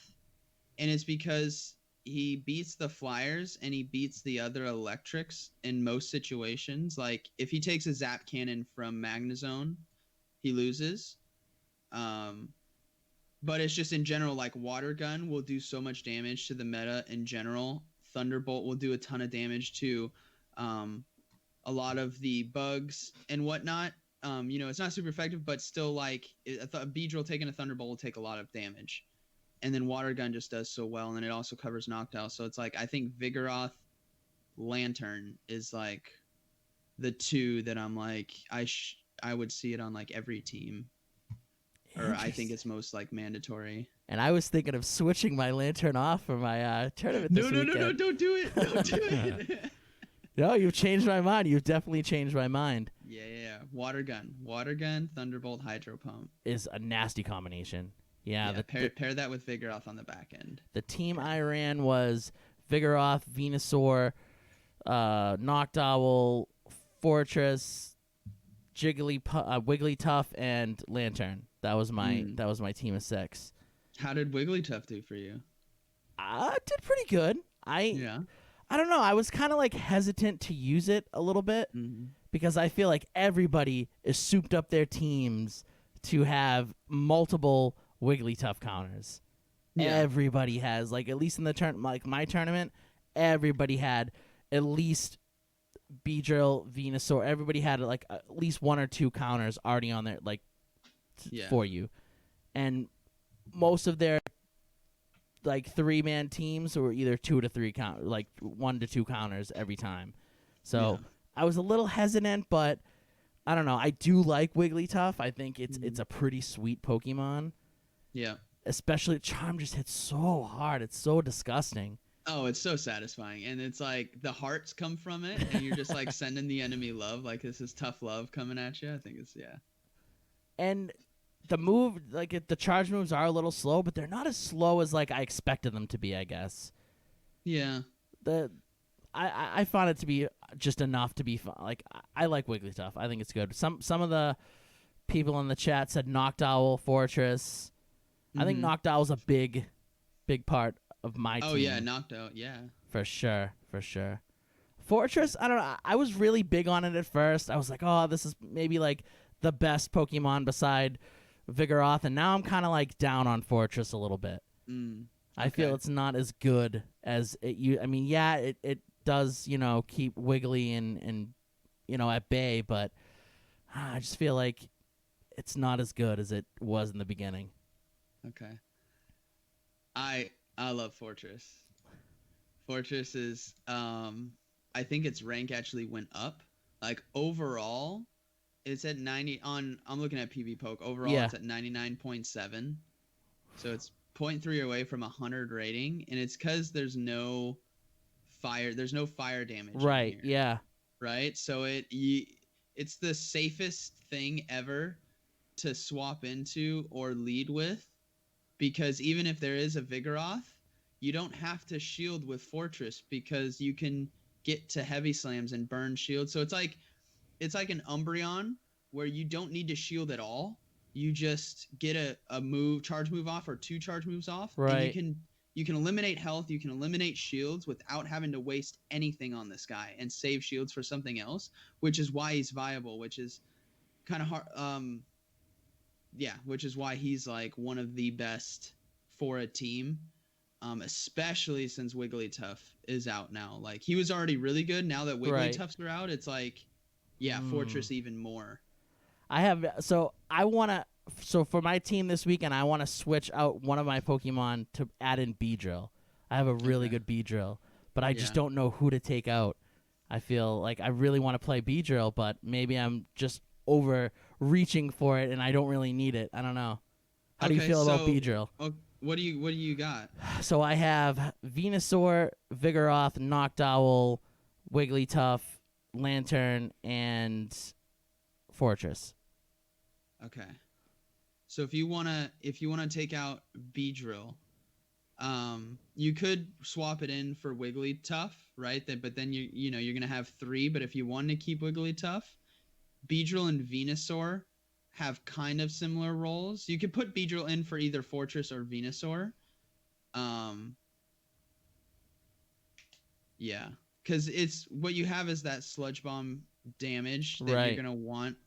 And it's because he beats the Flyers and he beats the other Electrics in most situations. Like, if he takes a Zap Cannon from Magnezone, he loses. But it's just in general, like, Water Gun will do so much damage to the meta in general. Thunderbolt will do a ton of damage to a lot of the bugs and whatnot. You know, it's not super effective, but still, like, a Beedrill taking a Thunderbolt will take a lot of damage. And then Water Gun just does so well, and it also covers Noctowl. So it's like, I think Vigoroth, Lantern is, like, the two that I'm like, I would see it on, like, every team. or I think Interesting. it's most like mandatory. And I was thinking of switching my lantern off for my tournament No, this no, weekend. no, no! Don't do it! Don't do it! No, you've changed my mind. You've definitely changed my mind. Yeah. Water gun, thunderbolt, hydro pump. Is a nasty combination. Yeah, pair that with Vigoroth on the back end. the team I ran was Vigoroth, Venusaur, Noctowl, Fortress, Wigglytuff, and Lantern. That was my team of 6. How did Wigglytuff do for you? I did pretty good. I don't know. I was kind of like hesitant to use it a little bit because I feel like everybody is souped up their teams to have multiple Wigglytuff counters. Yeah. Everybody has, like, at least in the like my tournament, everybody had at least Beedrill, Venusaur. Everybody had like at least 1 or 2 counters already on there, like for you, and most of their like 3-man teams were either 2 to 3 like 1 to 2 counters every time. So I was a little hesitant, but I don't know. I do like Wigglytuff. I think it's a pretty sweet Pokemon. Yeah. Especially Charm just hits so hard. It's so disgusting. Oh, it's so satisfying. And it's like the hearts come from it and you're just like sending the enemy love. Like this is tough love coming at you. I think it's And the move, like the charge moves are a little slow, but they're not as slow as like I expected them to be, I guess. Yeah. I found it to be just enough to be fun. Like I like Wigglytuff. I think it's good. Some of the people in the chat said Noctowl, Fortress. I think Noctowl's a big part of my team. Oh yeah, Noctowl, yeah. For sure. Fortress, I don't know. I was really big on it at first. I was like, oh, this is maybe like the best Pokemon beside Vigoroth, and now I'm kind of like down on Fortress a little bit. I feel it's not as good as it. I mean, yeah, it does, keep Wiggly and at bay, but I just feel like it's not as good as it was in the beginning. Okay. I love Fortress. Fortress is I think its rank actually went up. Like overall, it's at 90 on I'm looking at PV Poke. Overall it's at 99.7. So it's 0.3 away from 100 rating, and it's cuz there's no fire damage. Right, yeah. Right? So it's the safest thing ever to swap into or lead with, because even if there is a Vigoroth, you don't have to shield with Fortress because you can get to heavy slams and burn shield. So it's like an Umbreon where you don't need to shield at all. You just get a charge move off or 2 charge moves off. Right. And you can eliminate health, you can eliminate shields without having to waste anything on this guy and save shields for something else, which is why he's viable, which is kind of hard. Which is why he's like one of the best for a team, especially since Wigglytuff is out now. Like he was already really good. Now that Wigglytuffs are out, it's like, Fortress even more. So for my team this weekend, I want to switch out one of my Pokemon to add in Beedrill. I have a really good Beedrill, but I just don't know who to take out. I feel like I really want to play Beedrill, but maybe I'm just overreaching for it and I don't really need it. I don't know. How do you feel about Beedrill? What do you got? So I have Venusaur, Vigoroth, Noctowl, Wigglytuff, Lantern, and Fortress. Okay. So if you wanna take out Beedrill, you could swap it in for Wigglytuff, right? But then you're gonna have 3. But if you want to keep Wigglytuff, Beedrill and Venusaur have kind of similar roles. You could put Beedrill in for either Fortress or Venusaur. Because it's what you have is that Sludge Bomb damage that you're gonna want.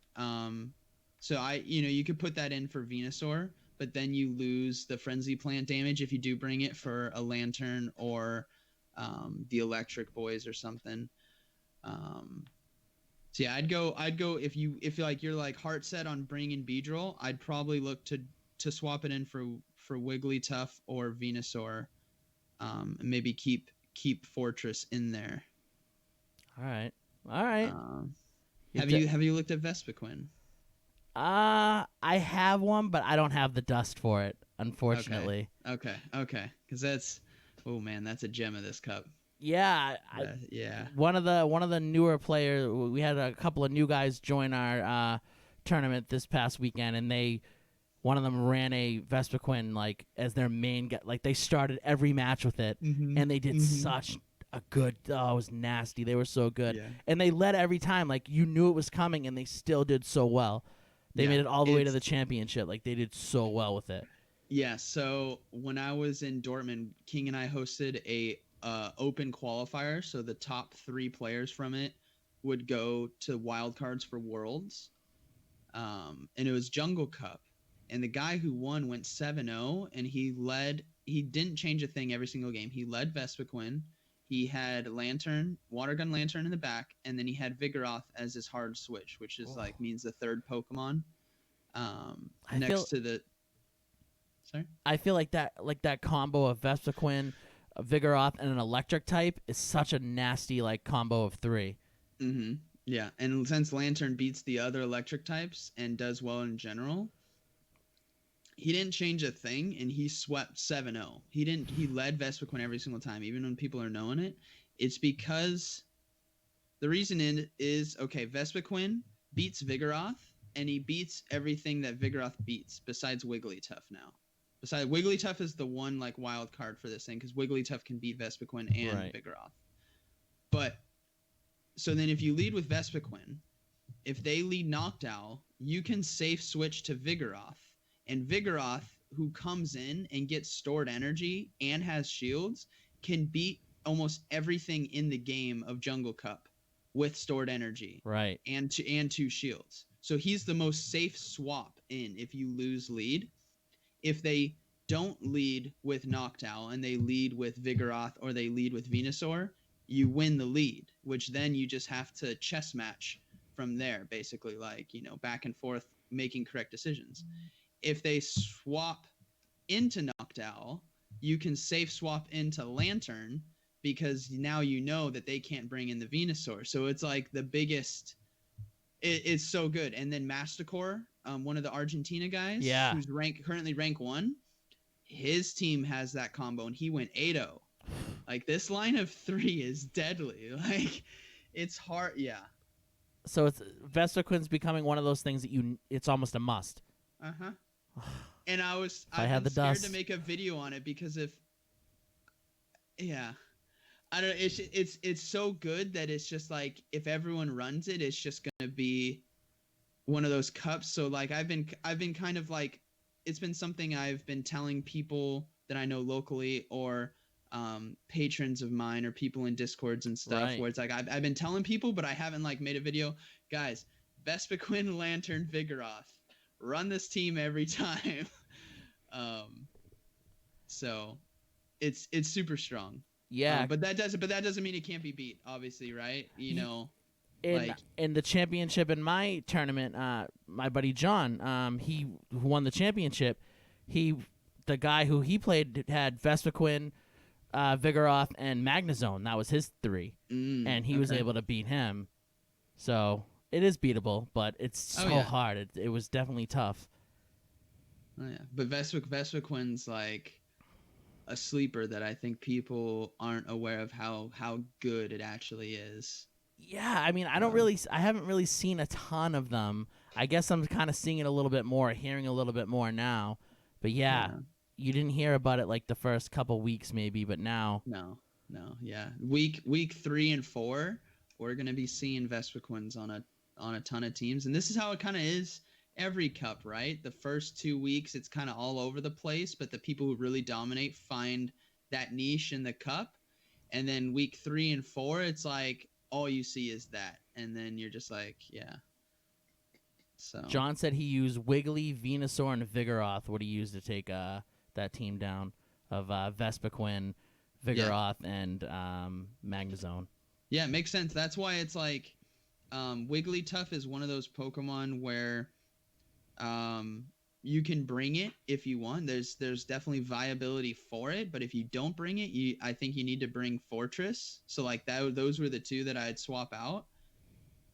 So you could put that in for Venusaur, but then you lose the Frenzy Plant damage if you do bring it for a Lantern or the Electric Boys or something. So yeah, I'd go if you're like heart set on bringing Beedrill, I'd probably look to swap it in for Wigglytuff or Venusaur, and maybe keep Fortress in there. All right. Have you looked at Vespiquen? I have one, but I don't have the dust for it, unfortunately. Okay. Because oh man, that's a gem of this cup. Yeah, Yeah. one of the newer players. We had a couple of new guys join our tournament this past weekend, and one of them ran a Vespiquen like as their main like they started every match with it, and they did such a good. Oh, it was nasty. They were so good, and they led every time. Like you knew it was coming, and they still did so well. They made it all the way to the championship. Like they did so well with it. Yeah. So when I was in Dortmund, King and I hosted a open qualifier. So the top 3 players from it would go to wildcards for Worlds, and it was Jungle Cup. And the guy who won went 7-0, and he didn't change a thing every single game. He led Vespiquen. He had water gun lantern in the back, and then he had Vigoroth as his hard switch, which is means the 3rd Pokemon. I feel like that combo of Vespiquen, Vigoroth, and an electric type is such a nasty like combo of 3. Mm-hmm. Yeah, and since Lantern beats the other electric types and does well in general, he didn't change a thing, and he swept 7-0. He led Vespiquen every single time, even when people are knowing it. It's because the reason is Vespiquen beats Vigoroth, and he beats everything that Vigoroth beats besides Wigglytuff now. Besides, Wigglytuff is the one like wild card for this thing, because Wigglytuff can beat Vespiquen and Vigoroth. But so then if you lead with Vespiquen, if they lead Noctowl, you can safe switch to Vigoroth. And Vigoroth, who comes in and gets stored energy and has shields, can beat almost everything in the game of Jungle Cup with stored energy. Right. And 2 shields. So he's the most safe swap in if you lose lead. If they don't lead with Noctowl and they lead with Vigoroth or they lead with Venusaur, you win the lead, which then you just have to chess match from there, basically, like, back and forth, making correct decisions. If they swap into Noctowl, you can safe swap into Lantern, because now you know that they can't bring in the Venusaur. So it's like the biggest. It's so good. And then Masticore, one of the Argentina guys, who's currently rank 1, his team has that combo, and he went 8-0. Like, this line of 3 is deadly. Like, it's hard. Yeah. So it's Vespiquen's becoming one of those things that it's almost a must. Uh-huh. And I've been scared to make a video on it, because I don't know, it's so good that it's just like, if everyone runs it, it's just gonna be one of those cups. So like I've been kind of like, it's been something I've been telling people that I know locally, or patrons of mine, or people in Discords and stuff, where it's like I've been telling people, but I haven't like made a video. Guys, Vespiquen, Lantern, Vigoroth, run this team every time. So it's super strong. Yeah, but that doesn't mean it can't be beat, obviously, right? In the championship in my tournament, my buddy John, he who won the championship, the guy who he played had Vespiquen, Vigoroth, and Magnezone. That was his 3, and he was able to beat him. So it is beatable, but it's so hard. It was definitely tough. Oh yeah, but Vespiquen's like a sleeper that I think people aren't aware of how good it actually is. Yeah, I mean, I haven't really seen a ton of them. I guess I'm kind of seeing it a little bit more, hearing a little bit more now. But yeah, you didn't hear about it like the first couple weeks maybe, but now. No, yeah. Week 3 and 4, we're gonna be seeing Vespiquens on a ton of teams, and this is how it kind of is every cup, right? The first 2 weeks, it's kind of all over the place, but the people who really dominate find that niche in the cup. And then week 3 and 4, it's like all you see is that. And then you're just like, yeah. So John said he used Wiggly, Venusaur, and Vigoroth. What he used to take that team down of Vespiquen, Vigoroth, and Magnezone. Yeah, it makes sense. That's why it's like Wigglytuff is one of those Pokemon where you can bring it if you want. There's definitely viability for it, but if you don't bring it, I think you need to bring Fortress. So like those were the 2 that I'd swap out,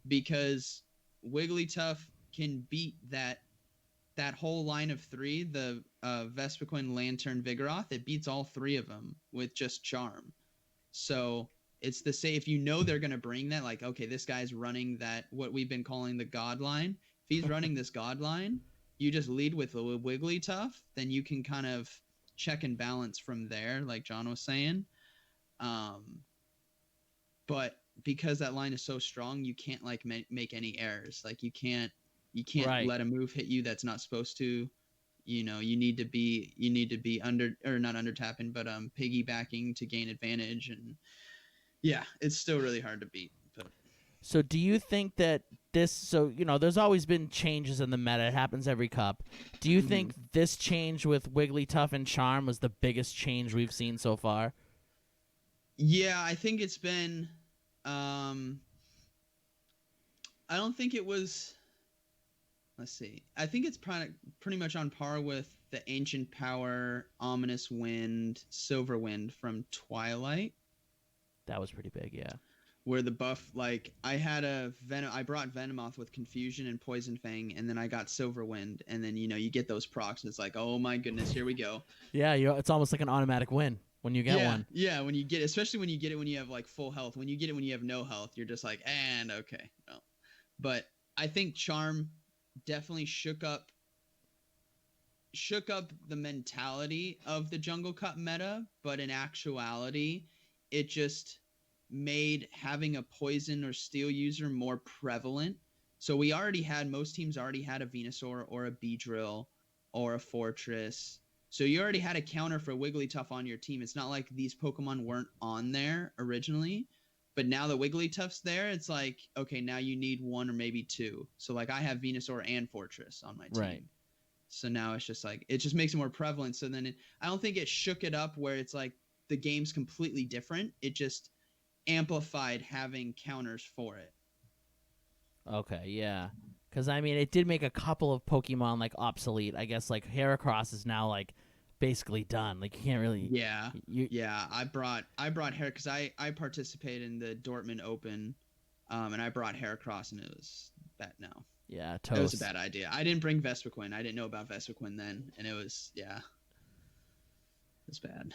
because Wigglytuff can beat that whole line of 3, the Vespiquen, Lantern, Vigoroth. It beats all 3 of them with just Charm. So it's the same. If you know they're gonna bring that, like, okay, this guy's running that what we've been calling the God line. If he's running this God line, you just lead with a Wigglytuff, then you can kind of check and balance from there, like John was saying. But because that line is so strong, you can't like make any errors. Like you can't Right. let a move hit you that's not supposed to. You know, you need to be under, or not under tapping, but piggybacking to gain advantage. And yeah, it's still really hard to beat. But So do you think that there's always been changes in the meta. It happens every cup. Do you think this change with Wigglytuff and Charm was the biggest change we've seen so far? yeah, I think it's been. I don't think it was. Let's see. I think it's pretty much on par with the Ancient Power, Ominous Wind, Silver Wind from Twilight. That was pretty big, yeah. Where the buff, like, I had I brought Venomoth with Confusion and Poison Fang, and then I got Silver Wind, and then, you get those procs, and it's like, oh my goodness, here we go. Yeah, it's almost like an automatic win when you get one. Yeah, especially when you get it when you have, like, full health. When you get it when you have no health, you're just like, and okay. No. But I think Charm definitely shook up the mentality of the Jungle Cup meta, but in actuality, it just made having a poison or steel user more prevalent. So most teams already had a Venusaur or a Beedrill or a Fortress. So you already had a counter for Wigglytuff on your team. It's not like these Pokemon weren't on there originally, but now the Wigglytuff's there, it's like, okay, now you need 1 or maybe 2. So like I have Venusaur and Fortress on my team. Right. So now it's just like, it just makes it more prevalent. So then I don't think it shook it up where it's like the game's completely different. It just amplified having counters for it. Okay, yeah. Because, I mean, it did make a couple of Pokemon, like, obsolete. I guess, like, Heracross is now, like, basically done. Like, you can't really... Yeah, I brought Hair, because I participated in the Dortmund Open, and I brought Heracross, and it was bad now. Yeah, toast. It was a bad idea. I didn't bring Vespiquen. I didn't know about Vespiquen then, and it was, yeah. It was bad.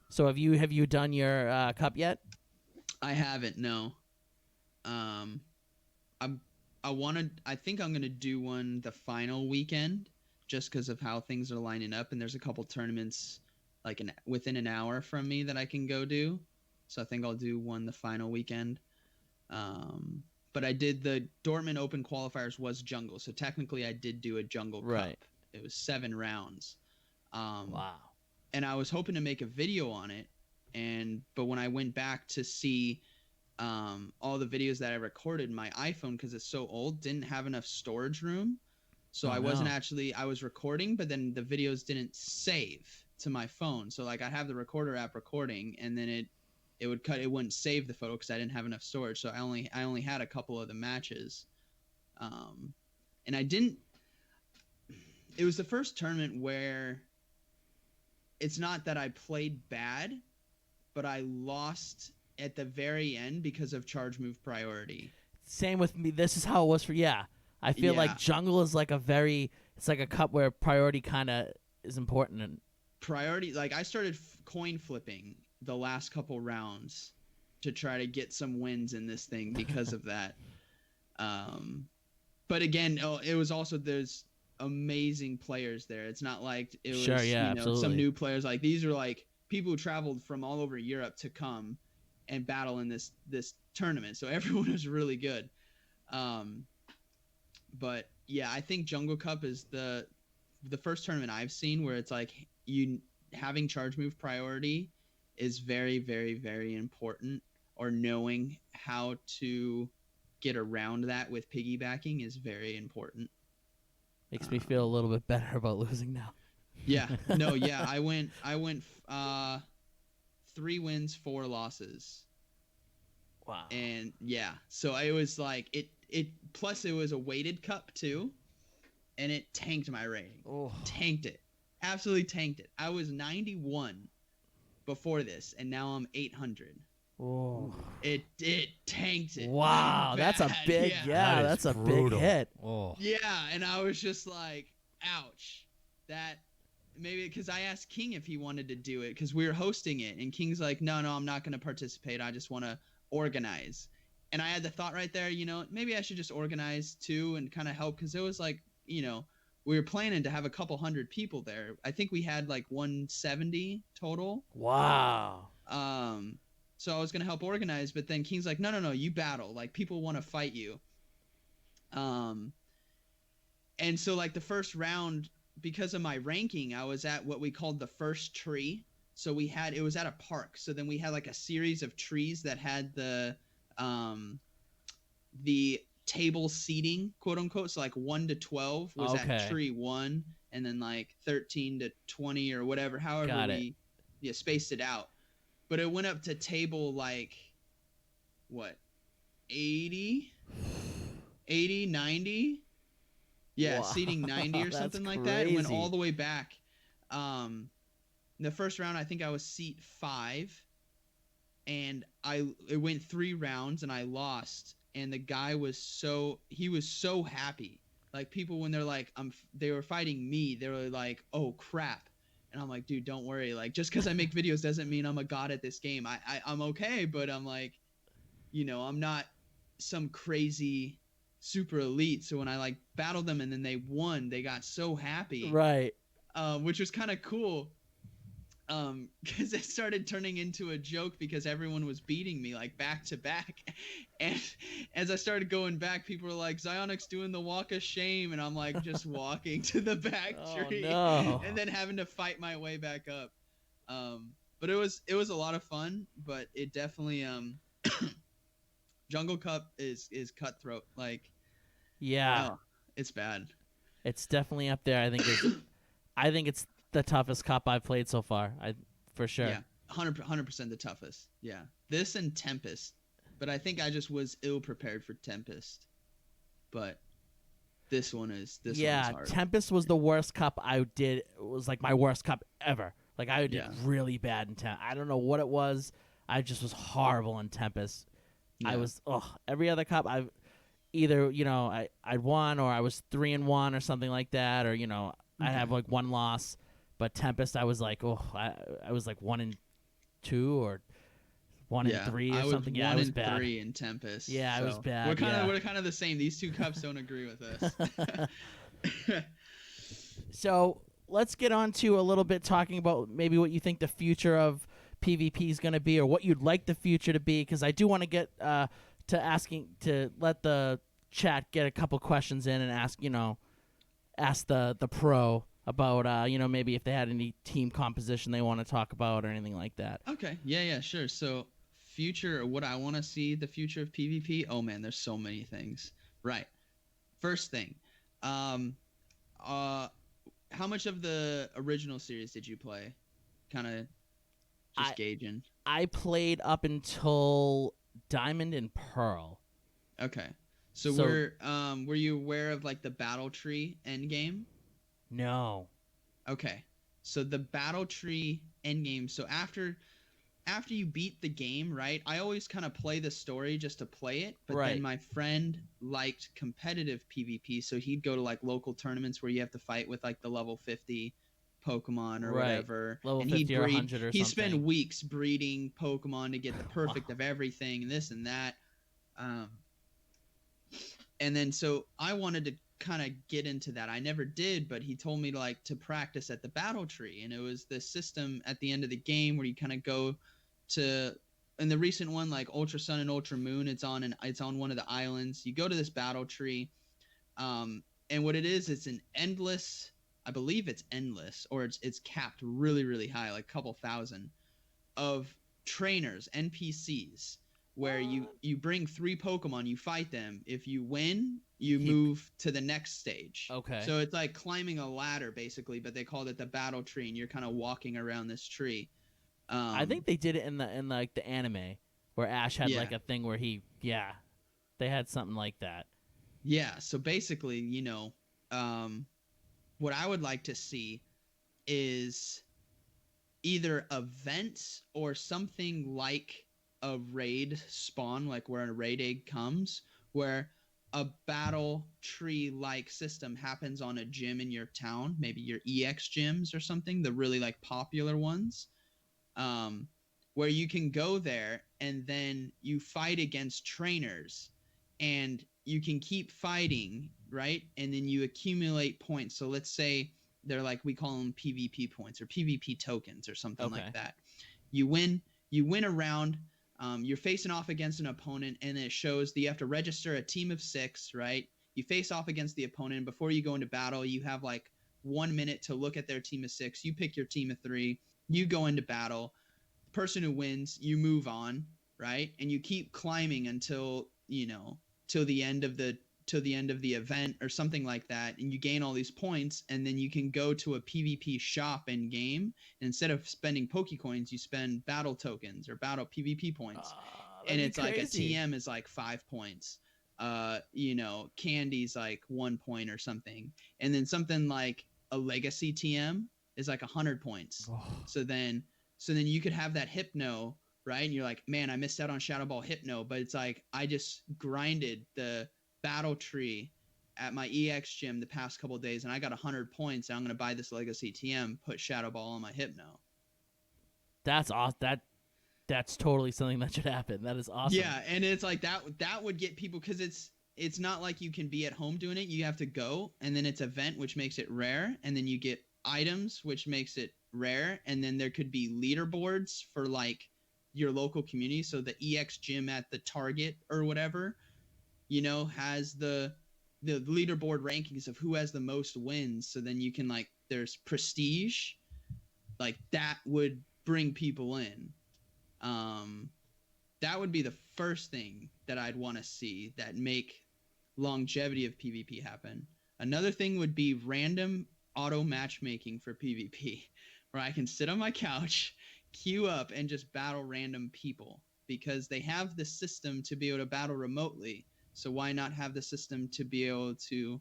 So have you done your cup yet? I haven't, no. I think I'm gonna do one the final weekend, just because of how things are lining up, and there's a couple tournaments like within an hour from me that I can go do. So I think I'll do one the final weekend. But I did the Dortmund Open qualifiers was jungle, so technically I did do a jungle cup. It was 7 rounds. Wow. And I was hoping to make a video on it, but when I went back to see all the videos that I recorded, my iPhone, because it's so old, didn't have enough storage room. So I was recording, but then the videos didn't save to my phone. So like I have the recorder app recording, and then it wouldn't save the photo because I didn't have enough storage. So I only had a couple of the matches. And it was the first tournament where it's not that I played bad, but I lost at the very end because of charge move priority. Same with me. This is how it was for I feel like jungle is like it's like a cup where priority kind of is important. And priority, like I started coin flipping the last couple rounds to try to get some wins in this thing because of that. But again, it was also, there's amazing players there. It's not like it was some new players. Like these are like people who traveled from all over Europe to come and battle in this tournament. So everyone was really good. But yeah, I think Jungle Cup is the first tournament I've seen where it's like having charge move priority is very, very, very important, or knowing how to get around that with piggybacking is very important. Makes me feel a little bit better about losing now. Yeah. No, yeah. I went 3 wins, 4 losses. Wow. And yeah, so it was like it plus it was a weighted cup too, and it tanked my rating. Oh. Tanked it. Absolutely tanked it. I was 91 before this, and now I'm 800. Whoa. It tanked it. Wow, like, that's a bad. big Yeah. that's a big brutal. hit. Oh. Yeah, and I was just like, ouch. That maybe because I asked King if he wanted to do it because we were hosting it, and King's like, no, I'm not going to participate. I just want to organize. And I had the thought right there, maybe I should just organize too and kind of help because it was like, we were planning to have a couple hundred people there. I think we had like 170 total. Wow. So I was going to help organize, but then King's like, no, you battle. Like, people want to fight you. And so, like, the first round, because of my ranking, I was at what we called the first tree. So it was at a park. So then we had, like, a series of trees that had the table seating, quote unquote. So, like, 1 to 12 was at tree 1, and then, like, 13 to 20 or whatever, however we spaced it out. But it went up to table, like, what, 80, 90? Yeah, Wow. Seating 90 or something like that. It went all the way back. The first round, I think I was seat 5, and it went 3 rounds, and I lost. And the guy was so happy. Like, people, when they're like, they were fighting me, they were like, oh crap. And I'm like, dude, don't worry. Like, just because I make videos doesn't mean I'm a god at this game. I'm okay, but I'm like, I'm not some crazy super elite. So when I like battled them and then they won, they got so happy. Right. Which was kind of cool. Because it started turning into a joke because everyone was beating me like back to back. And as I started going back, people were like, Zyonik's doing the walk of shame. And I'm like just walking to the back tree no. and then having to fight my way back up. But it was a lot of fun, but it definitely, Jungle Cup is cutthroat. Like, yeah, it's bad. It's definitely up there. I think it's the toughest cup I've played so far. For sure. Yeah, 100% the toughest. Yeah, this and Tempest, but I think I just was ill prepared for Tempest. But this one is hard. Tempest was the worst cup I did. It was like my worst cup ever. Like I did really bad in Tempest. I don't know what it was. I just was horrible in Tempest. Yeah. I was every other cup I've either I'd won or I was 3-1 or something like that, or I'd have like one loss. But Tempest, I was like, I was like 1-2 or 1-3 or something. Yeah, it was bad. 1-3 in Tempest. Yeah, so it was bad. We're kind of the same. These two cups don't agree with us. So let's get on to a little bit talking about maybe what you think the future of PvP is going to be, or what you'd like the future to be, because I do want to get to let the chat get a couple questions in and ask the pro about maybe if they had any team composition they want to talk about or anything like that. Okay. Yeah, sure. So future, what I want to see the future of PvP. Oh man, there's so many things. Right. First thing, how much of the original series did you play? Kind of just gauging. I played up until Diamond and Pearl. Okay. So were you aware of like the battle tree endgame? No. Okay. So the battle tree endgame. So after you beat the game, right? I always kind of play the story just to play it, but then my friend liked competitive PvP, so he'd go to like local tournaments where you have to fight with like the level 50 Pokemon or whatever. Level and 50 or 100 or something. He'd spend weeks breeding Pokemon to get the perfect of everything and this and that. And then so I wanted to kind of get into that. I never did, but he told me to practice at the battle tree, and it was this system at the end of the game where you kind of go to, in the recent one like Ultra Sun and Ultra Moon, it's on one of the islands. You go to this battle tree, and what it is, it's an endless, I believe it's endless, or it's capped really, really high, like a couple thousand of trainers, NPCs, where you bring 3 Pokemon, you fight them. If you win, you move to the next stage. Okay. So it's like climbing a ladder, basically, but they called it the battle tree, and you're kind of walking around this tree. I think they did it in the anime where Ash had like a thing where they had something like that. Yeah. So basically, what I would like to see is either events or something like a raid spawn, like where a raid egg comes, where a battle tree like system happens on a gym in your town, maybe your EX gyms or something, the really like popular ones, where you can go there and then you fight against trainers and you can keep fighting, right? And then you accumulate points. So let's say they're like, we call them PvP points or PvP tokens or something Okay. like that. You win a round. You're facing off against an opponent, and it shows that you have to register a team of 6, right? You face off against the opponent. Before you go into battle, you have like 1 minute to look at their team of 6. You pick your team of 3. You go into battle. Person who wins, you move on, right? And you keep climbing until, till the end of the event or something like that, and you gain all these points, and then you can go to a PvP shop in game, and instead of spending Pokecoins, you spend battle tokens or battle PvP points. And it's like a TM is like 5 points. Candy's like 1 point or something. And then something like a legacy TM is like 100 points. So then you could have that Hypno, right? And you're like, man, I missed out on Shadow Ball Hypno, but it's like I just grinded the battle tree at my EX gym the past couple of days, and I got 100 points, and I'm going to buy this legacy TM, put Shadow Ball on my Hypno. That's awesome. That's totally something that should happen. That is awesome. Yeah, and it's like that would get people, because it's not like you can be at home doing it. You have to go, and then it's event, which makes it rare, and then you get items, which makes it rare, and then there could be leaderboards for like your local community. So the EX gym at the Target or whatever, has the leaderboard rankings of who has the most wins. So then you can like, there's prestige, like that would bring people in. That would be the first thing that I'd want to see that make longevity of PvP happen. Another thing would be random auto matchmaking for PvP, where I can sit on my couch, queue up, and just battle random people, because they have the system to be able to battle remotely. So why not have the system to be able to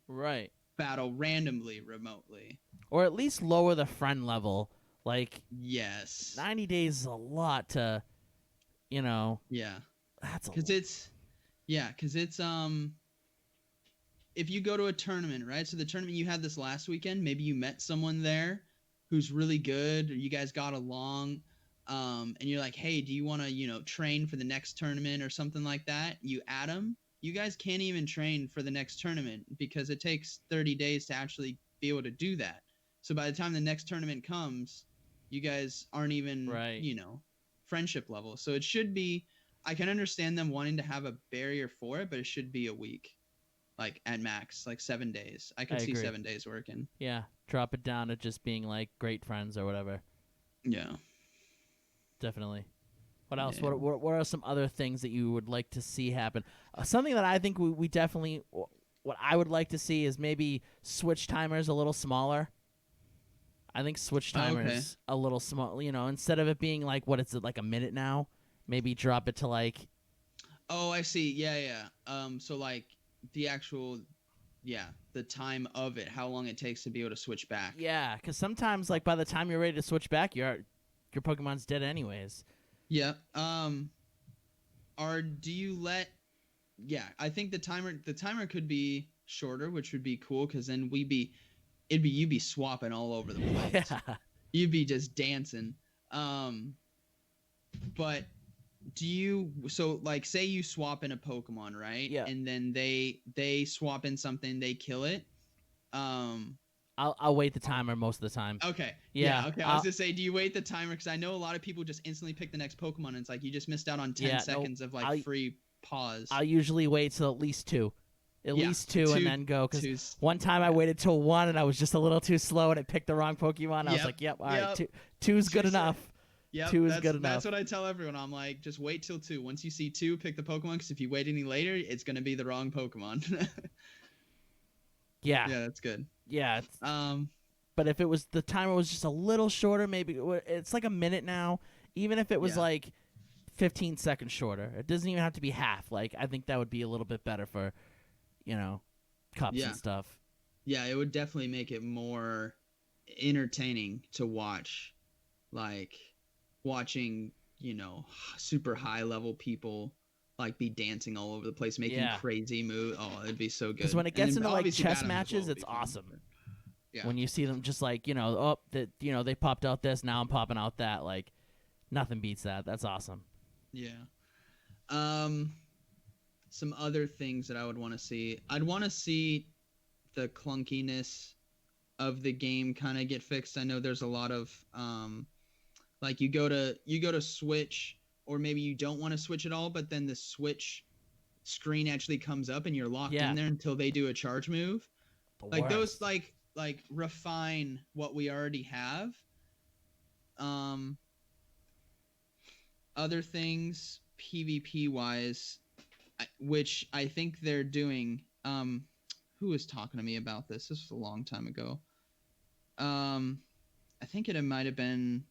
battle randomly remotely? Or at least lower the friend level. Like, yes, 90 days is a lot to, Yeah. That's because it's if you go to a tournament, right? So the tournament you had this last weekend, maybe you met someone there who's really good, or you guys got along, and you're like, hey, do you want to, train for the next tournament or something like that? You add them. You guys can't even train for the next tournament because it takes 30 days to actually be able to do that. So by the time the next tournament comes, you guys aren't even, friendship level. So it should be, I can understand them wanting to have a barrier for it, but it should be a week, like at max, like 7 days. I could see agree. 7 days working. Yeah, drop it down to just being like great friends or whatever. Yeah. Definitely. What else? Yeah. What are some other things that you would like to see happen? Something that I think we definitely, what I would like to see is maybe switch timers a little smaller. I think switch timers a little small, instead of it being like, what is it, like a minute now? Maybe drop it to like. Oh, I see. Yeah. So like the actual, the time of it, how long it takes to be able to switch back. Yeah, because sometimes like by the time you're ready to switch back, your Pokemon's dead anyways. Yeah. Do you let? Yeah, I think the timer could be shorter, which would be cool, because then you'd be swapping all over the place. Yeah. You'd be just dancing. But say you swap in a Pokemon, right? Yeah. And then they swap in something, they kill it. I'll wait the timer most of the time. Okay. Yeah. Okay. I was gonna say, do you wait the timer? Because I know a lot of people just instantly pick the next Pokemon, and it's like you just missed out on 10 seconds of like free pause. I'll usually wait till at least two. At least two, and then go. Because one time I waited till 1, and I was just a little too slow, and it picked the wrong Pokemon. I was like, "Yep, all right, two's good enough." Yep, 2 is good enough. That's what I tell everyone. I'm like, just wait till 2. Once you see 2, pick the Pokemon, because if you wait any later, it's gonna be the wrong Pokemon. Yeah. Yeah, that's good. Yeah. But if the timer was just a little shorter, maybe it's like a minute now. Even if it was like 15 seconds shorter, it doesn't even have to be half. Like, I think that would be a little bit better for, cups and stuff. Yeah, it would definitely make it more entertaining to watch. Like watching, super high level people like be dancing all over the place, making crazy moves. Oh, it'd be so good. Because when it And gets then into like obviously chess Battle as well matches, would be it's fun, awesome. but- Yeah. When you see them just like, they popped out this, now I'm popping out that. Like, nothing beats that. That's awesome. Yeah. Some other things that I would want to see. I'd want to see the clunkiness of the game kind of get fixed. I know there's a lot of like you go to switch, or maybe you don't want to switch at all, but then the switch screen actually comes up and you're locked in there until they do a charge move. Like those like refine what we already have. Other things PvP wise, which I think they're doing. Who was talking to me about this? This was a long time ago. I think it might have been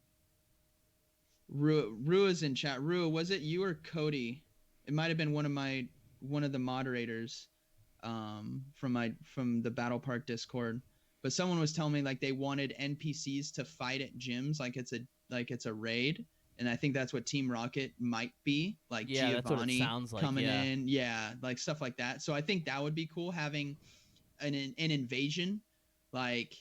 Rua's in chat. Rua, was it you or Cody? It might have been one of the moderators from the Battle Park Discord. But someone was telling me like they wanted NPCs to fight at gyms like it's a raid. And I think that's what Team Rocket might be, like Giovanni that's what it sounds like, coming in, like stuff like that. So I think that would be cool, having an invasion, like,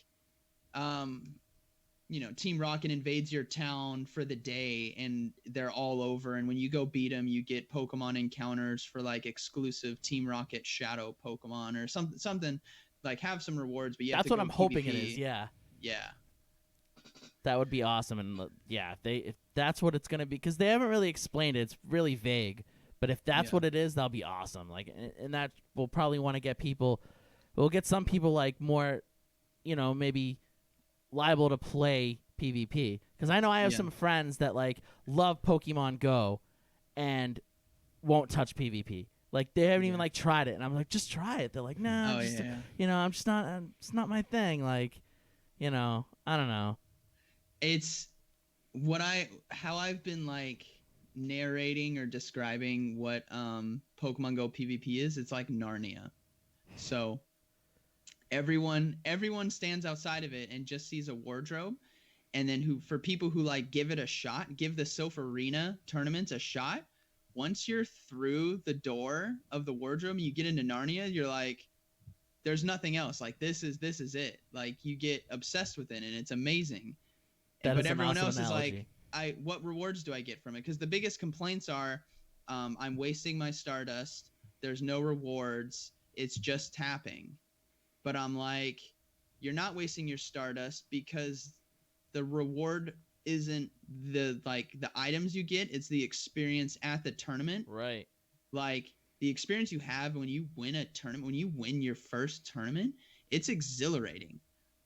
Team Rocket invades your town for the day, and they're all over. And when you go beat them, you get Pokemon encounters for like exclusive Team Rocket Shadow Pokemon or something. Like have some rewards, but that's what I'm hoping it is. Yeah. That would be awesome, and if that's what it's gonna be, because they haven't really explained it. It's really vague, but if that's what it is, that'll be awesome. Like, and that will probably want to get people. We'll get some people like more, maybe liable to play PvP. Because I know I have some friends that like love Pokemon Go, and won't touch PvP. Like they haven't even like tried it, and I'm like, just try it. They're like, nah, I'm just not. It's not my thing. Like, I don't know. It's how I've been like narrating or describing what Pokemon Go PvP is. It's like Narnia. So everyone stands outside of it and just sees a wardrobe, and then for people who like give it a shot, give the Sylph Arena tournaments a shot. Once you're through the door of the wardrobe and you get into Narnia, you're like, there's nothing else. Like this is it. Like you get obsessed with it, and it's amazing. But everyone else is like, what rewards do I get from it? Because the biggest complaints are, I'm wasting my Stardust. There's no rewards. It's just tapping. But I'm like, you're not wasting your Stardust, because the reward isn't the items you get. It's the experience at the tournament. Right. Like the experience you have when you win a tournament, when you win your first tournament, it's exhilarating.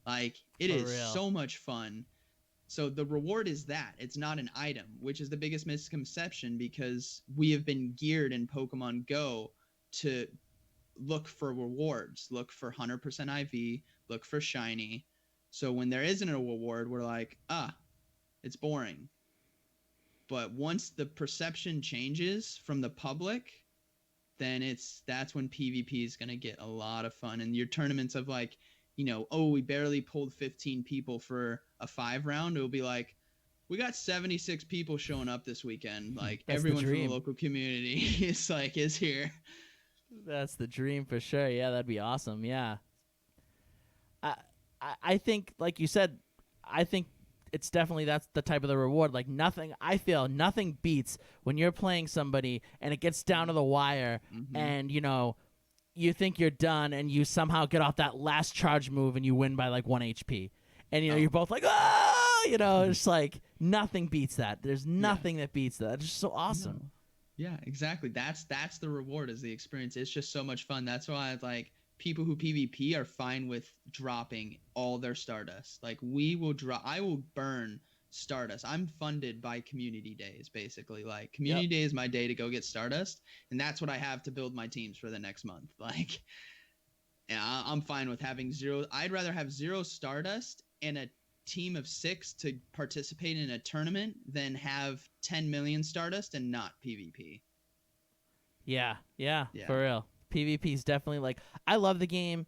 Like it is so much fun. So the reward is that. It's not an item, which is the biggest misconception, because we have been geared in Pokemon Go to look for rewards, look for 100% IV, look for shiny. So when there isn't a reward, we're like, it's boring. But once the perception changes from the public, then that's when PvP is going to get a lot of fun. And your tournaments of like, we barely pulled 15 people for a 5 round. It'll be like, we got 76 people showing up this weekend. Like everyone from the local community is here. That's the dream for sure. Yeah, that'd be awesome. Yeah. I think, like you said, I think it's definitely that's the type of the reward. Like I feel nothing beats when you're playing somebody and it gets down to the wire, and you think you're done, and you somehow get off that last charge move and you win by like 1 HP. And, you're both like, it's like nothing beats that. There's nothing that beats that. It's just so awesome. No. Yeah, exactly. That's the reward, is the experience. It's just so much fun. That's why like people who PvP are fine with dropping all their Stardust. Like I will burn Stardust. I'm funded by community days, basically. Like community day is my day to go get Stardust, and that's what I have to build my teams for the next month. Like, I'm fine with having 0. I'd rather have 0 Stardust and a team of 6 to participate in a tournament than have 10 million Stardust and not PvP. Yeah, for real. PvP is definitely like, I love the game.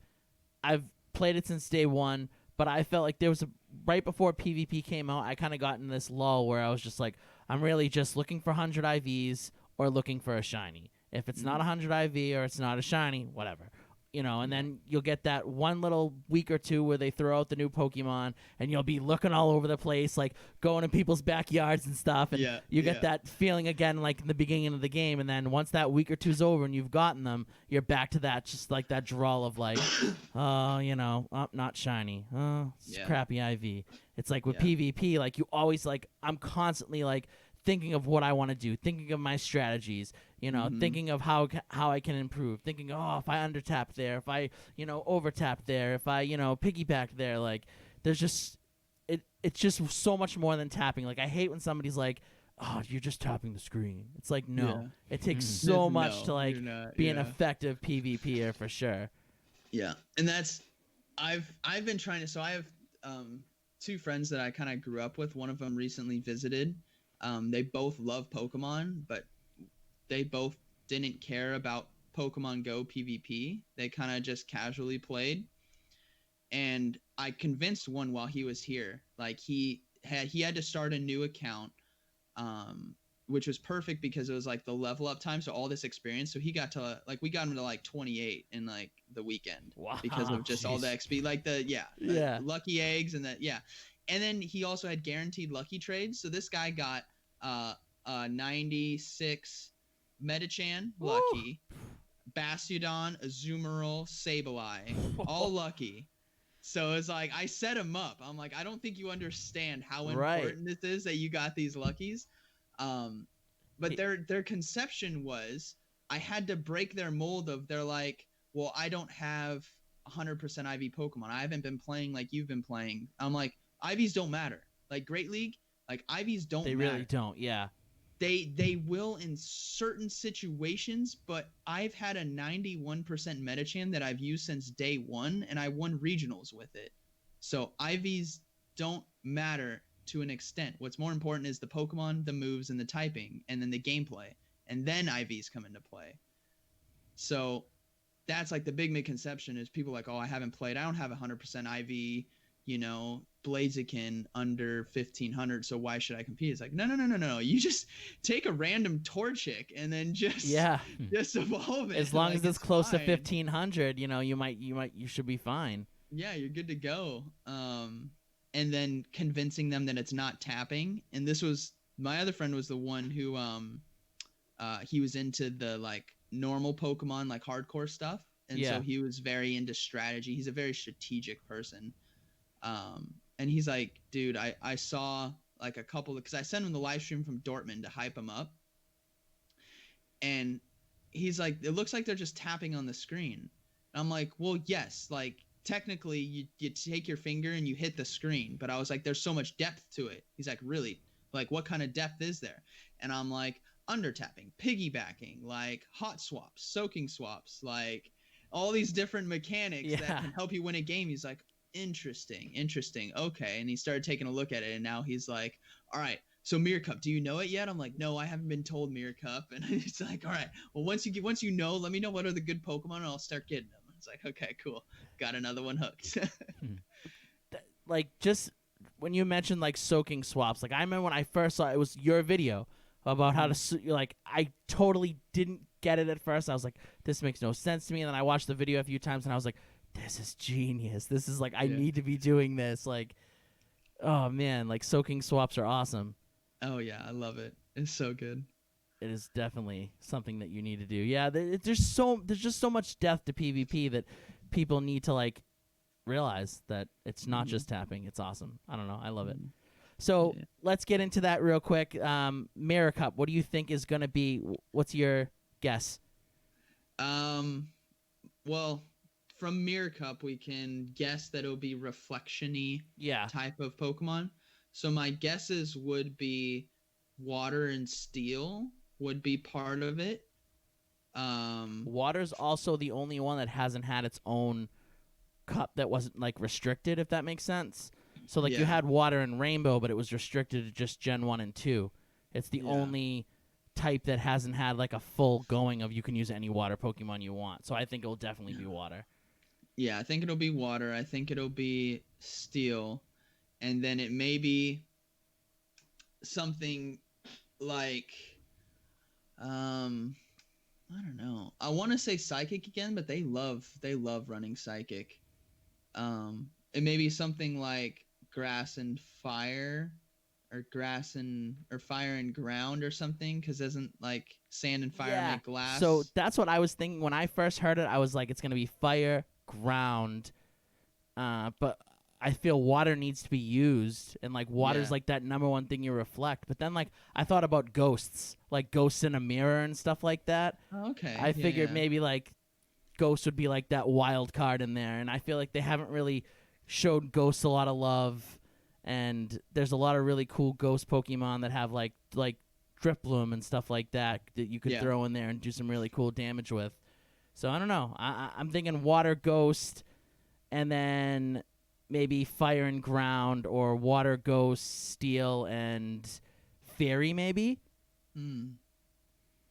I've played it since day one, but I felt like there was right before PvP came out, I kind of got in this lull where I was just like, I'm really just looking for 100 IVs or looking for a shiny. If it's not 100 IV or it's not a shiny, whatever. And then you'll get that one little week or two where they throw out the new Pokemon, and you'll be looking all over the place, like going in people's backyards and stuff, and you get that feeling again like in the beginning of the game, and then once that week or two's over and you've gotten them, you're back to that, just like that drawl of like, not shiny. Oh, it's crappy IV. It's like with PvP, like you always like, I'm constantly like thinking of what I want to do, thinking of my strategies, thinking of how I can improve, thinking, if I undertap there, if I, overtap there, if I, piggyback there, like there's just, it's just so much more than tapping. Like I hate when somebody's like, oh, you're just tapping the screen. It's like, no, it takes so much to like be an effective PvPer for sure. Yeah. And that's, I've been trying to, so I have, two friends that I kind of grew up with. One of them recently visited. They both love Pokemon, but they both didn't care about Pokemon Go PvP. They kind of just casually played. And I convinced one while he was here. Like he had to start a new account, which was perfect because it was like the level up time. So all this experience. So he got to we got him to like 28 in like the weekend. Wow. Because of just all the XP, like the lucky eggs and that. Yeah. And then he also had guaranteed lucky trades. So this guy got 96 Metachan lucky, Bastiodon, Azumarill, Sableye, all lucky. So it's like I set him up. I'm like, I don't think you understand how important this is that you got these luckies. But their conception was I had to break their mold of they're like, well, I don't have 100% IV Pokemon. I haven't been playing like you've been playing. I'm like, IVs don't matter. Like Great League, like IVs don't matter. They really don't, yeah. They will in certain situations, but I've had a 91% Metachan that I've used since day one, and I won regionals with it. So IVs don't matter to an extent. What's more important is the Pokemon, the moves, and the typing, and then the gameplay. And then IVs come into play. So that's like the big misconception is people like, oh, I haven't played. I don't have 100% IV, Blaziken under 1500, so why should I compete? It's like, no. You just take a random Torchic and then just evolve it. As long as it's close to 1500, you should be fine. Yeah, you're good to go. And then convincing them that it's not tapping. And this was my other friend was the one who he was into the like normal Pokemon, like hardcore stuff. And so he was very into strategy. He's a very strategic person. And he's like, dude, I saw like a couple, because I sent him the live stream from Dortmund to hype him up. And he's like, it looks like they're just tapping on the screen. And I'm like, well, yes, like technically you take your finger and you hit the screen. But I was like, there's so much depth to it. He's like, really? Like, what kind of depth is there? And I'm like, under tapping, piggybacking, like hot swaps, soaking swaps, like all these different mechanics that can help you win a game. He's like, interesting. Okay. And he started taking a look at it, and now he's like, all right, so Mirror Cup, do you know it yet? I'm like, no, I haven't been told Mirror Cup. And he's like, all right, well, once you know, let me know what are the good Pokemon and I'll start getting them. It's like, okay, cool. Got another one hooked. Like, just when you mentioned like soaking swaps, like I remember when I first saw it was your video about how to like, I totally didn't get it at first. I was like, this makes no sense to me. And then I watched the video a few times and I was like, this is genius. This is like, I need to be doing this. Like, oh man, like soaking swaps are awesome. Oh yeah, I love it. It's so good. It is definitely something that you need to do. Yeah, there's just so much depth to PvP that people need to like realize that it's not just tapping. It's awesome. I don't know. I love it. So let's get into that real quick. Mirror Cup, what do you think is going to be? What's your guess? Well, from Mirror Cup, we can guess that it'll be reflection-y type of Pokemon. So my guesses would be Water and Steel would be part of it. Water's also the only one that hasn't had its own cup that wasn't like restricted, if that makes sense. So like you had Water and Rainbow, but it was restricted to just Gen 1 and 2. It's the only type that hasn't had like a full going of you can use any water Pokemon you want. So I think it'll definitely be Water. Yeah, I think it'll be Water. I think it'll be Steel. And then it may be something like, I don't know. I want to say psychic again, but they love running psychic. It may be something like grass and fire, or grass and or fire and ground or something, because doesn't like sand and fire Yeah. make glass? So that's what I was thinking when I first heard it. I was like, it's gonna be fire, ground, but I feel water needs to be used, and like water's Yeah. like that number one thing you reflect. But then like I thought about ghosts, like ghosts in a mirror and stuff like that. Oh, okay. I Yeah, figured yeah. maybe like ghosts would be like that wild card in there, and I feel like they haven't really showed ghosts a lot of love. And there's a lot of really cool ghost Pokemon that have like Driploom and stuff like that you could Yeah. throw in there and do some really cool damage with. So I don't know. I'm thinking water ghost, and then maybe fire and ground, or water ghost, steel, and fairy maybe. Mm,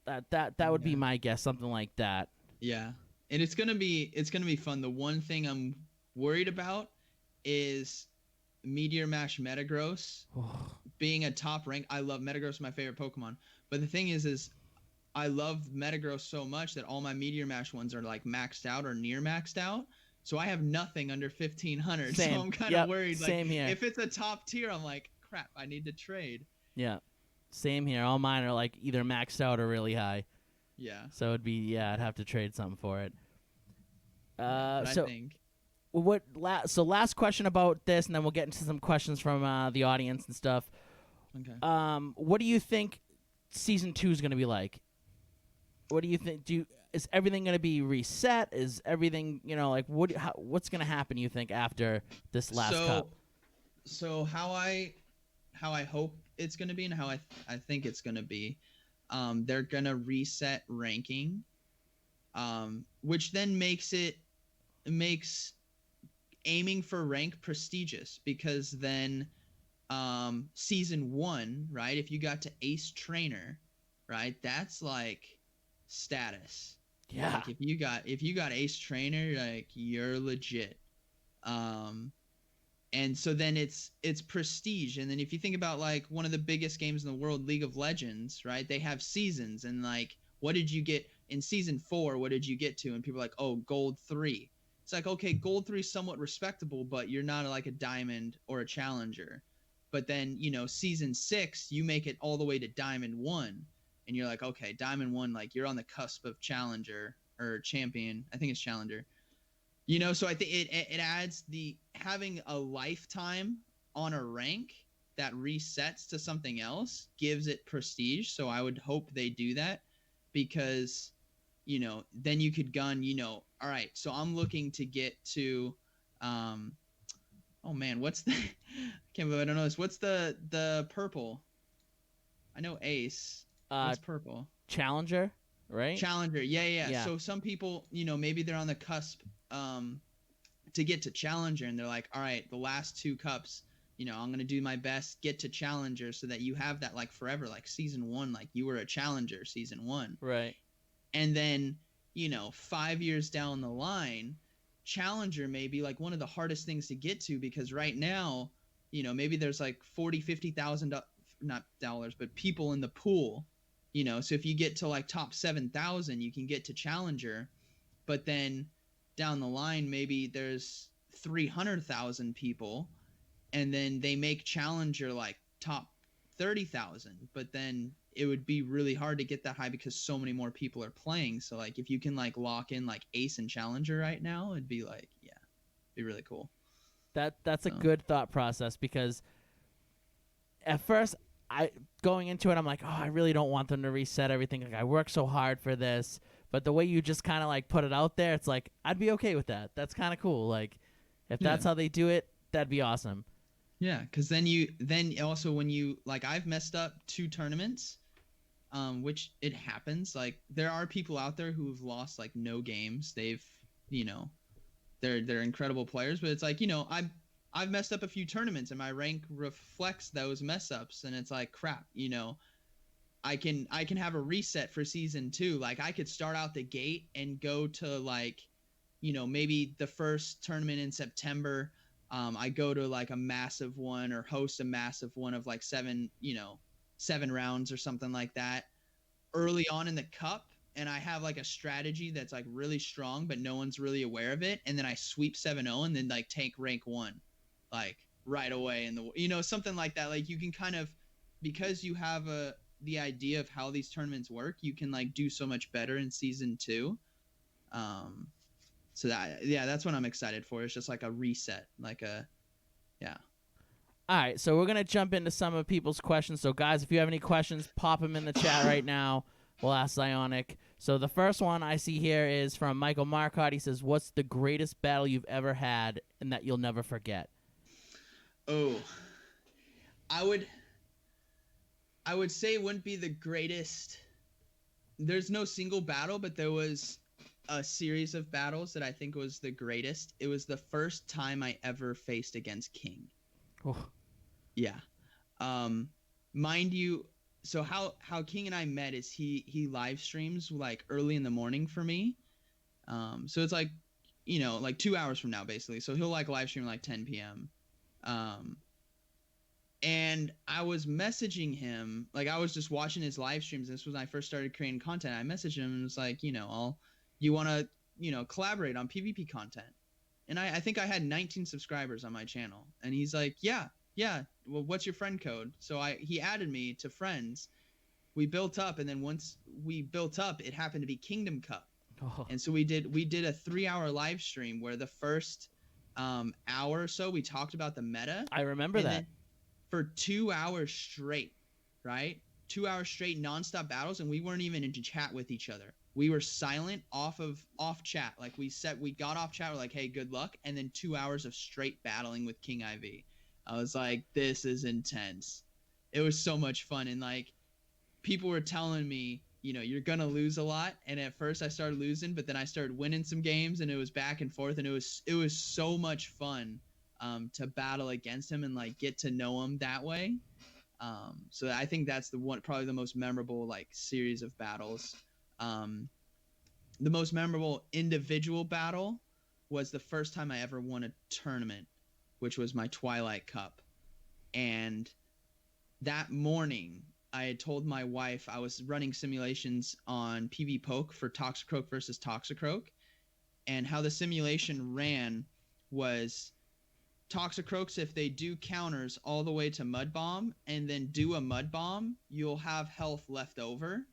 That would be Yeah. my guess, something like that. yeah. And it's gonna be fun. The one thing I'm worried about is Meteor Mash Metagross being a top rank. I love Metagross, my favorite Pokemon. But the thing is I love Metagross so much that all my Meteor Mash ones are like maxed out or near maxed out. So I have nothing under 1500. Same. So I'm kind of Yep, worried. Like, same here. if it's a top tier, I'm like, crap, I need to trade. Yeah, same here. All mine are like either maxed out or really high. Yeah. So it'd be I'd have to trade something for it. But So I think. so last question about this, and then we'll get into some questions from the audience and stuff. Okay. What do you think season 2 is going to be like? What do you think? Is everything going to be reset? Is everything like what's going to happen? You think after this last cup? So how I hope it's gonna be, and how I think it's gonna be, they're gonna reset ranking, which then makes aiming for rank prestigious, because then season 1, right, if you got to ace trainer, right, that's like status. Yeah. Like if you got ace trainer, like you're legit. And so then it's prestige. And then if you think about like one of the biggest games in the world, League of Legends, right, they have seasons, and like what did you get in season 4? What did you get to? And people are like, oh, gold 3. It's like, okay, gold 3 is somewhat respectable, but you're not like a diamond or a challenger. But then season 6, you make it all the way to diamond 1, and you're like, okay, diamond 1, like you're on the cusp of challenger or champion. I think it's challenger. So I think it adds having a lifetime on a rank that resets to something else gives it prestige. So I would hope they do that, because then you could gun, all right, so I'm looking to get to oh man, what's the I can't believe I don't know this. What's the purple? I know ace. What's purple? Challenger, right? Challenger. Yeah. Yeah. So some people, maybe they're on the cusp to get to challenger, and they're like, all right, the last 2 cups, I'm going to do my best, get to challenger, so that you have that like forever, like season 1, like you were a challenger season 1. Right. And then, 5 years down the line, challenger may be like one of the hardest things to get to, because right now, maybe there's like 40, 50,000, not dollars, but people in the pool, so if you get to like top 7,000, you can get to challenger. But then down the line, maybe there's 300,000 people, and then they make challenger like top 30,000, but then it would be really hard to get that high because so many more people are playing. So like if you can like lock in like ace and challenger right now, it'd be like, yeah, it'd be really cool. That's a good thought process, because at first going into it, I'm like, oh, I really don't want them to reset everything. Like I worked so hard for this. But the way you just kind of like put it out there, it's like I'd be okay with that. That's kind of cool. Like if that's how they do it, that'd be awesome. Yeah, because then also when you like, I've messed up 2 tournaments, which it happens. Like there are people out there who've lost like no games. They've they're incredible players, but it's like I've messed up a few tournaments, and my rank reflects those mess ups, and it's like crap. I can have a reset for season 2. Like I could start out the gate and go to like, maybe the first tournament in September. I go to like a massive one, or host a massive one of like 7, 7 rounds or something like that early on in the cup, and I have like a strategy that's like really strong, but no one's really aware of it, and then I sweep 7-0 and then like take rank 1 like right away in the something like that. Like you can kind of, because you have the idea of how these tournaments work, you can like do so much better in season 2. So that's what I'm excited for. It's just like a reset, like yeah. All right, so we're going to jump into some of people's questions. So, guys, if you have any questions, pop them in the chat right now. We'll ask Zyonik. So the first one I see here is from Michael Marcotte. He says, what's the greatest battle you've ever had and that you'll never forget? Oh, I would say it wouldn't be the greatest. There's no single battle, but there was a series of battles that I think was the greatest. It was the first time I ever faced against King. Oh. Yeah. Mind you, so how King and I met is he live streams like early in the morning for me. So it's like, like 2 hours from now basically. So he'll like live stream like 10 p.m. And I was messaging him, like I was just watching his live streams. This was when I first started creating content. I messaged him and was like, you want to, collaborate on PvP content? And I think I had 19 subscribers on my channel. And he's like, yeah. Well, what's your friend code? So he added me to friends. We built up, and then once we built up, it happened to be Kingdom Cup. Oh. And so we did a 3-hour live stream where the first hour or so we talked about the meta. I remember that. Then for 2 hours straight, right? 2 hours straight nonstop battles, and we weren't even in chat with each other. We were silent off chat. Like we got off chat, we're like, hey, good luck, and then 2 hours of straight battling with King IV. I was like, this is intense. It was so much fun, and like people were telling me, you're gonna lose a lot. And at first I started losing, but then I started winning some games, and it was back and forth, and it was so much fun to battle against him and like get to know him that way. So I think that's probably the most memorable like series of battles. The most memorable individual battle was the first time I ever won a tournament, which was my Twilight Cup. And that morning, I had told my wife I was running simulations on PvPoke for Toxicroak versus Toxicroak. And how the simulation ran was Toxicroaks, if they do counters all the way to Mud Bomb and then do a Mud Bomb, you'll have health left over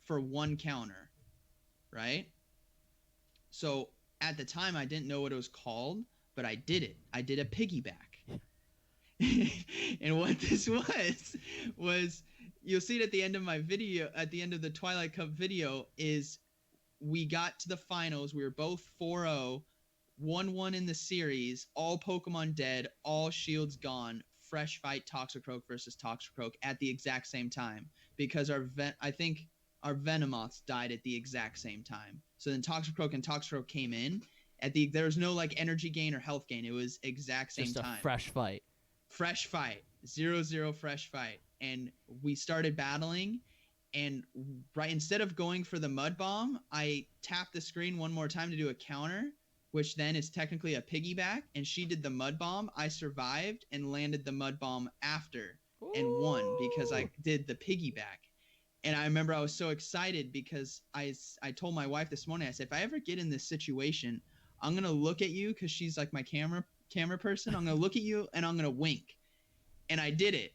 for one counter, right? So at the time, I didn't know what it was called, but I did it. I did a piggyback. And what this was you'll see it at the end of my video, at the end of the Twilight Cup video, is we got to the finals. We were both 4-0, 1-1 in the series, all Pokemon dead, all shields gone, fresh fight Toxicroak versus Toxicroak at the exact same time, because I think our Venomoths died at the exact same time. So then Toxicroak and Toxicroak came in. There was no like energy gain or health gain. It was exact same Just time. a fresh fight. Fresh fight. 0-0 fresh fight. And we started battling, and instead of going for the Mud Bomb, I tapped the screen one more time to do a counter, which then is technically a piggyback, and she did the Mud Bomb. I survived and landed the Mud Bomb after and won because I did the piggyback. And I remember I was so excited because I told my wife this morning, I said, if I ever get in this situation, I'm going to look at you, because she's like my camera person. I'm going to look at you and I'm going to wink. And I did it.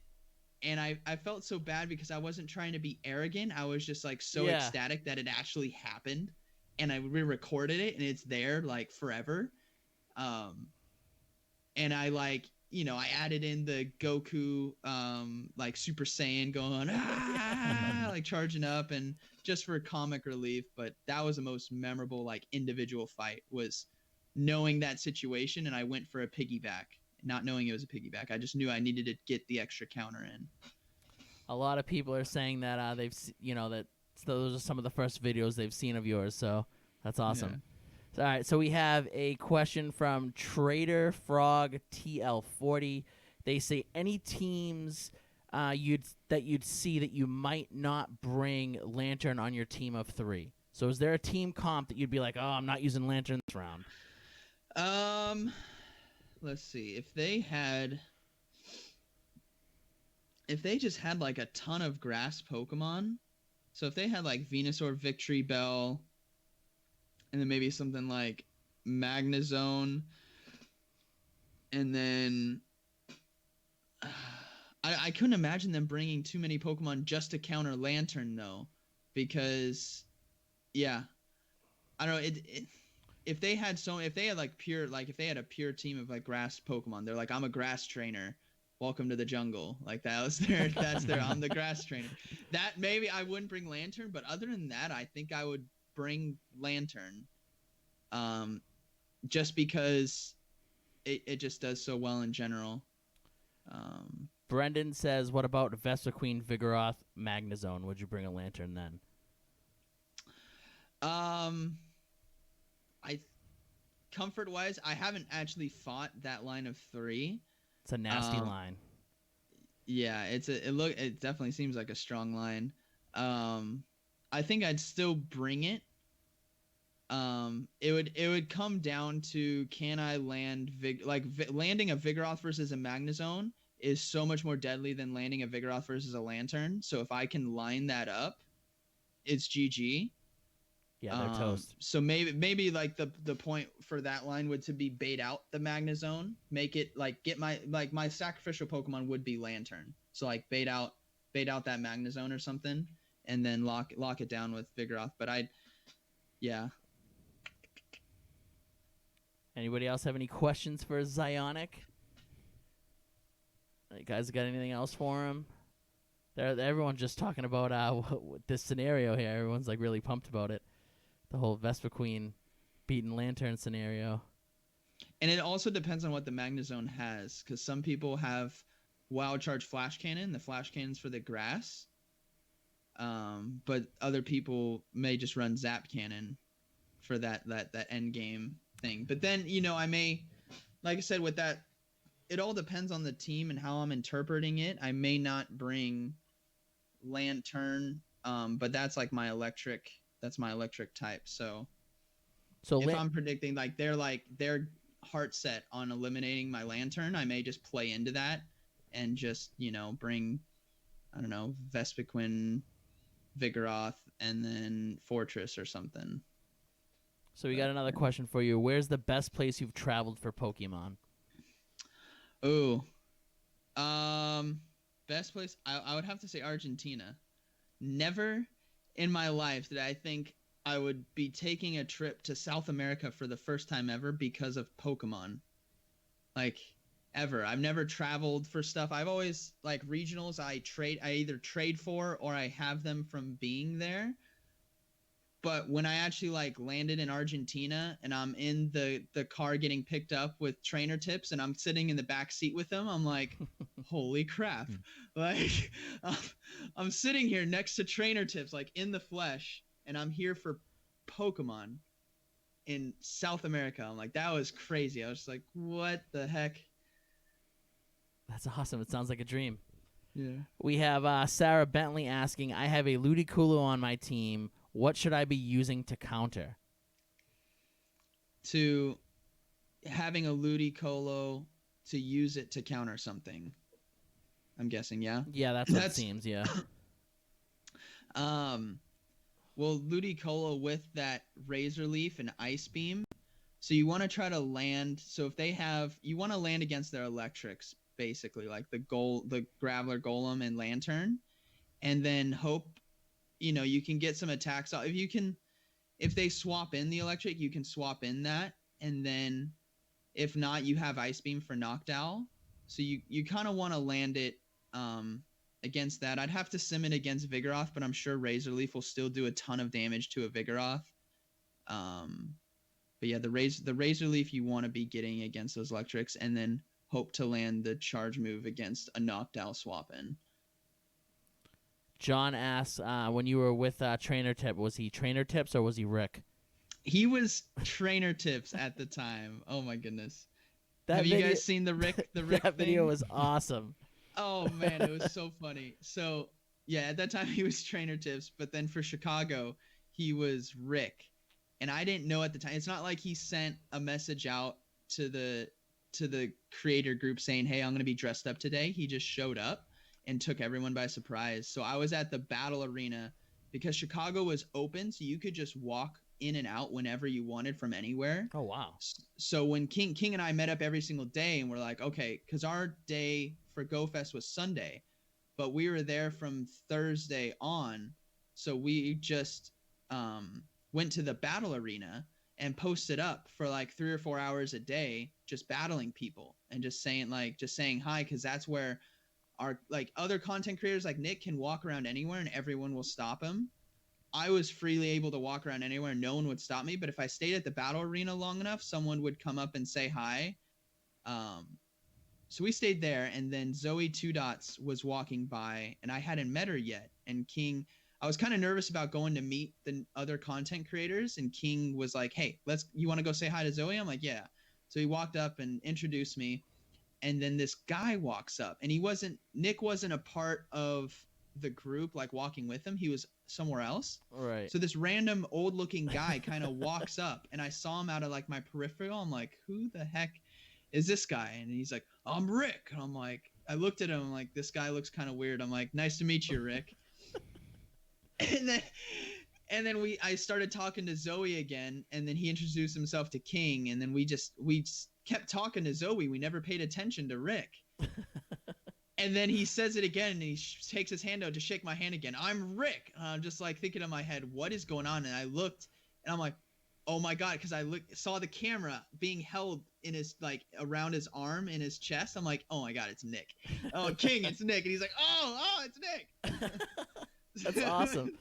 And I felt so bad because I wasn't trying to be arrogant. I was just like so ecstatic that it actually happened. And I re-recorded it, and it's there like forever. And I like, I added in the Goku like Super Saiyan going like charging up, and just for comic relief. But that was the most memorable like individual fight, was knowing that situation, and I went for a piggyback, not knowing it was a piggyback. I just knew I needed to get the extra counter in. A lot of people are saying that that those are some of the first videos they've seen of yours, so that's awesome. All right, so we have a question from Trader Frog TL40. They say, any teams you'd see that you might not bring Lantern on your team of 3? So is there a team comp that you'd be like, oh, I'm not using Lantern this round? Let's see. If they had... if they just had like a ton of grass Pokemon, so if they had like Venusaur, Victory Bell, and then maybe something like Magnezone, and then I couldn't imagine them bringing too many Pokemon just to counter Lantern though, because yeah, I don't know if they had if they had a pure team of like grass Pokemon, they're like, I'm a grass trainer. Welcome to the jungle. Like that's their I'm the grass trainer. That maybe I wouldn't bring Lantern, but other than that, I think I would bring Lantern. Just because it just does so well in general. Brendan says, what about Vespiquen, Vigoroth, Magnezone? Would you bring a Lantern then? I comfort wise, I haven't actually fought that line of 3. It's a nasty line. Yeah, it definitely seems like a strong line. I think I'd still bring it. It would come down to, can I land landing a Vigoroth versus a Magnezone is so much more deadly than landing a Vigoroth versus a Lantern. So if I can line that up, it's GG. Yeah, they're toast. So maybe like the point for that line would to be bait out the Magnezone, make it like get my sacrificial Pokemon would be Lantern. So like bait out that Magnezone or something, and then lock it down with Vigoroth. But yeah. Anybody else have any questions for Zyonik? You guys got anything else for him? Everyone's just talking about this scenario here. Everyone's like really pumped about it. The whole Vespiquen beating Lantern scenario. And it also depends on what the Magnezone has, because some people have Wild Charge Flash Cannon. The Flash Cannon's for the grass. But other people may just run Zap Cannon for that end game thing. But then, I may, like I said, with that, it all depends on the team and how I'm interpreting it. I may not bring Lantern, but that's like my electric type. So if I'm predicting they're heart set on eliminating my Lantern, I may just play into that and just, bring, I don't know, Vespiquen, Vigoroth, and then Fortress or something. So we got another question for you. Where's the best place you've traveled for Pokemon? Oh, best place. I would have to say Argentina. Never in my life did I think I would be taking a trip to South America for the first time ever because of Pokemon. Like, ever. I've never traveled for stuff. I've always, like, regionals I either trade for or I have them from being there. But when I actually landed in Argentina and I'm in the car getting picked up with trainer tips and I'm sitting in the back seat with them, I'm like, holy crap. Like, I'm sitting here next to trainer tips, like in the flesh, and I'm here for Pokemon in South America. I'm like, that was crazy. I was just like, what the heck? That's awesome. It sounds like a dream. Yeah. We have Sarah Bentley asking, I have a Ludicolo on my team. What should I be using to counter? To having a Ludicolo to use it to counter something. I'm guessing, yeah? Yeah, that's what it seems, yeah. Well, Ludicolo with that Razor Leaf and Ice Beam. So you want to try to land. So if they have, you want to land against their electrics, basically, like the Graveler, Golem, and Lantern, and then hope, you can get some attacks off. If they swap in the electric, you can swap in that, and then if not, you have Ice Beam for Noctowl. So you kind of want to land it against that. I'd have to sim it against Vigoroth, but I'm sure Razor Leaf will still do a ton of damage to a Vigoroth. But yeah, the Razor Leaf you want to be getting against those electrics, and then hope to land the charge move against a Noctowl swap in. John asks, when you were with Trainer Tip, was he Trainer Tips or was he Rick? He was Trainer Tips at the time. Oh my goodness! Have you guys seen the Rick? The Rick that thing? video was awesome. Oh man, it was so funny. So yeah, at that time he was Trainer Tips, but then for Chicago he was Rick, and I didn't know at the time. It's not like he sent a message out to the creator group saying, "Hey, I'm gonna be dressed up today." He just showed up. and took everyone by surprise. So I was at the battle arena because Chicago was open, so you could just walk in and out whenever you wanted from anywhere. Oh wow. So when King and I met up every single day, and we're like, okay, because our day for Go Fest was Sunday, but we were there from Thursday on, so we just went to the battle arena and posted up for like 3 or 4 hours a day, just battling people and just saying hi, because that's where our like other content creators like Nick can walk around anywhere and everyone will stop him. I was freely able to walk around anywhere and no one would stop me, but if I stayed at the battle arena long enough, someone would come up and say hi. So we stayed there, and then Zoe Two Dots was walking by, and I hadn't met her yet. And King, I was kind of nervous about going to meet the other content creators, and King was like, "Hey, you want to go say hi to Zoe?" I'm like, "Yeah." So he walked up and introduced me, and then this guy walks up, and Nick wasn't a part of the group, like walking with him. He was somewhere else. Right. So this random old-looking guy kind of walks up, and I saw him out of like my peripheral. I'm like, "Who the heck is this guy?" And he's like, "I'm Rick." And I'm like, I looked at him, I'm like, this guy looks kind of weird. I'm like, "Nice to meet you, Rick." and then I started talking to Zoe again, and then he introduced himself to King, and then we just kept talking to Zoe. We never paid attention to Rick. And then he says it again, and he takes his hand out to shake my hand again. "I'm Rick." And I'm just like thinking in my head, what is going on? And I looked, and I'm like, oh my God, because I saw the camera being held in his, like, around his arm in his chest. I'm like, oh my God, it's Nick. "Oh, King, it's Nick." And he's like, oh, it's Nick. That's awesome.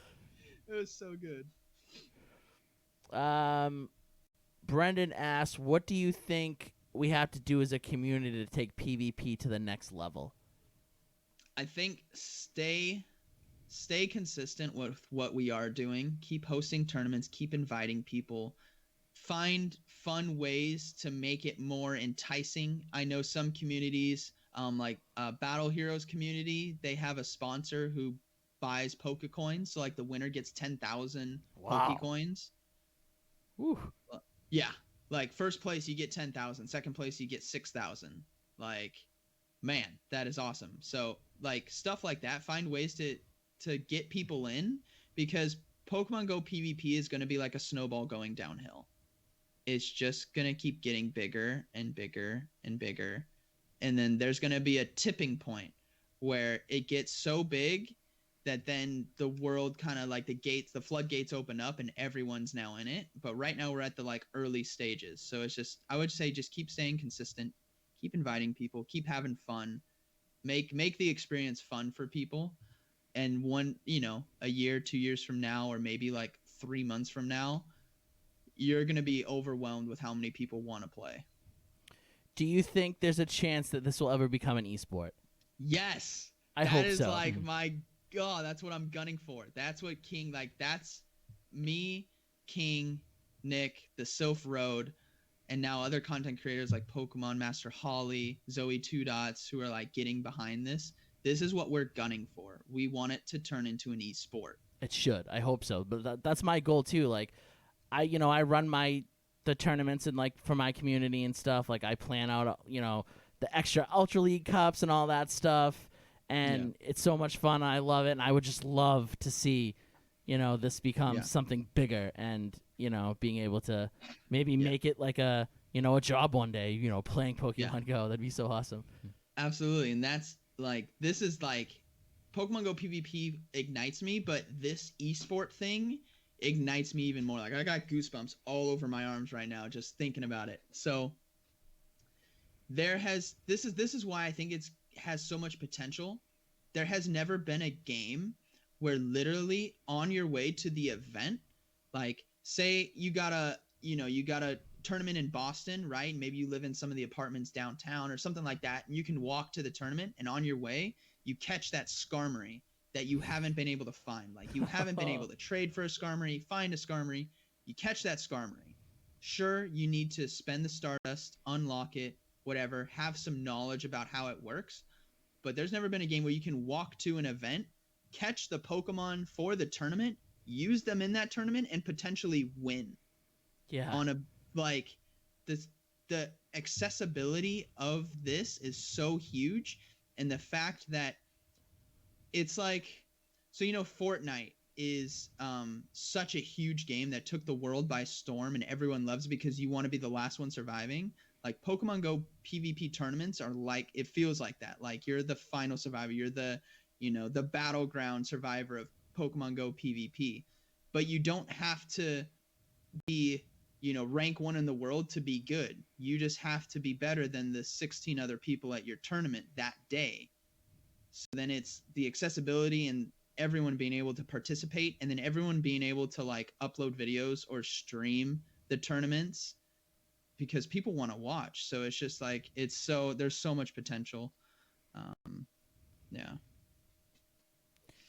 It was so good. Brendan asks, what do you think we have to do as a community to take PvP to the next level? I think stay consistent with what we are doing. Keep hosting tournaments, keep inviting people, find fun ways to make it more enticing. I know some communities, like Battle Heroes community, they have a sponsor who buys Pokecoins, so like the winner gets 10,000 Pokecoins. Woo. Yeah, like first place you get 10,000, second place you get 6,000. Like, man, that is awesome. So like stuff like that, find ways to get people in, because Pokemon Go PvP is going to be like a snowball going downhill. It's just going to keep getting bigger and bigger and bigger. And then there's going to be a tipping point where it gets so big that then the world kind of like the floodgates open up and everyone's now in it. But right now we're at the like early stages. So it's just, I would say just keep staying consistent, keep inviting people, keep having fun, make the experience fun for people. And a year, 2 years from now, or maybe like 3 months from now, you're going to be overwhelmed with how many people want to play. Do you think there's a chance that this will ever become an esport? Yes. I hope so. That is like my God, that's what I'm gunning for. That's what King, like, that's me, King, Nick, the Sylph Road, and now other content creators like Pokemon Master Holly, Zoe Two Dots, who are like getting behind this. This is what we're gunning for. We want it to turn into an esport. It should. I hope so. But that's my goal too. Like, I run the tournaments and like for my community and stuff. Like I plan out, the extra Ultra League cups and all that stuff. And it's so much fun. I love it. And I would just love to see, this become something bigger and, being able to maybe make it like a job one day, playing Pokemon Go. That'd be so awesome. Absolutely. And that's like, this is like Pokemon Go PvP ignites me, but this esport thing ignites me even more. Like I got goosebumps all over my arms right now just thinking about it. So this is why I think it has so much potential. There has never been a game where literally on your way to the event, like say you got a tournament in Boston, right? Maybe you live in some of the apartments downtown or something like that, and you can walk to the tournament, and on your way you catch that Skarmory that you haven't been able to find. Like you haven't been able to trade for a Skarmory, find a Skarmory. You catch that Skarmory. Sure, you need to spend the Stardust, unlock it, whatever, have some knowledge about how it works. But there's never been a game where you can walk to an event, catch the Pokemon for the tournament, use them in that tournament, and potentially win. Yeah. On the accessibility of this is so huge, and the fact that it's like, so Fortnite is such a huge game that took the world by storm, and everyone loves it because you want to be the last one surviving. Like Pokemon Go PvP tournaments are like, it feels like that. Like you're the final survivor. You're the, the battleground survivor of Pokemon Go PvP. But you don't have to be, rank 1 in the world to be good. You just have to be better than the 16 other people at your tournament that day. So then it's the accessibility and everyone being able to participate, and then everyone being able to like upload videos or stream the tournaments because people want to watch. So it's just like, there's so much potential. Yeah.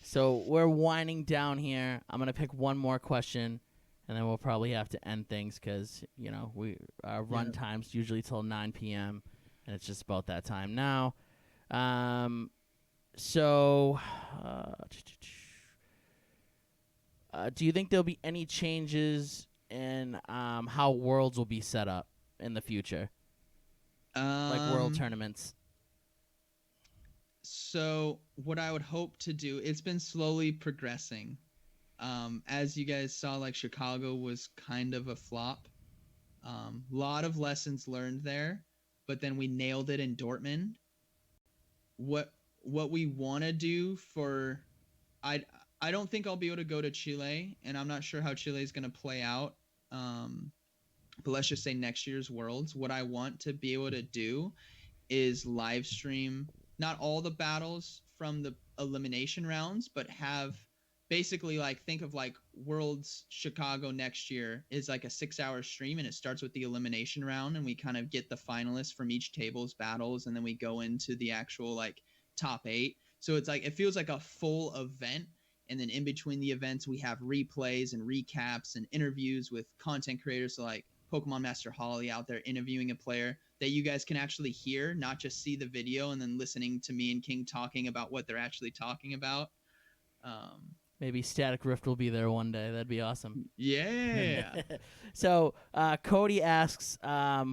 So we're winding down here. I'm gonna pick one more question, and then we'll probably have to end things because our run time's usually till 9 p.m. and it's just about that time now. So, do you think there'll be any changes in how worlds will be set up in the future, like world tournaments? So what I would hope to do, it's been slowly progressing. As you guys saw, like Chicago was kind of a flop. Lot of lessons learned there, but then we nailed it in Dortmund. What we want to do for, I don't think I'll be able to go to Chile, and I'm not sure how Chile is going to play out. But let's just say next year's Worlds, what I want to be able to do is live stream not all the battles from the elimination rounds, but have basically like, think of like Worlds Chicago next year is like a 6-hour stream, and it starts with the elimination round, and we kind of get the finalists from each table's battles, and then we go into the actual like top 8. So it's like, it feels like a full event. And then in between the events, we have replays and recaps and interviews with content creators, so like Pokemon Master Holly out there interviewing a player that you guys can actually hear, not just see the video and then listening to me and King talking about what they're actually talking about. Maybe Static Rift will be there one day. That'd be awesome. Yeah. So Cody asks,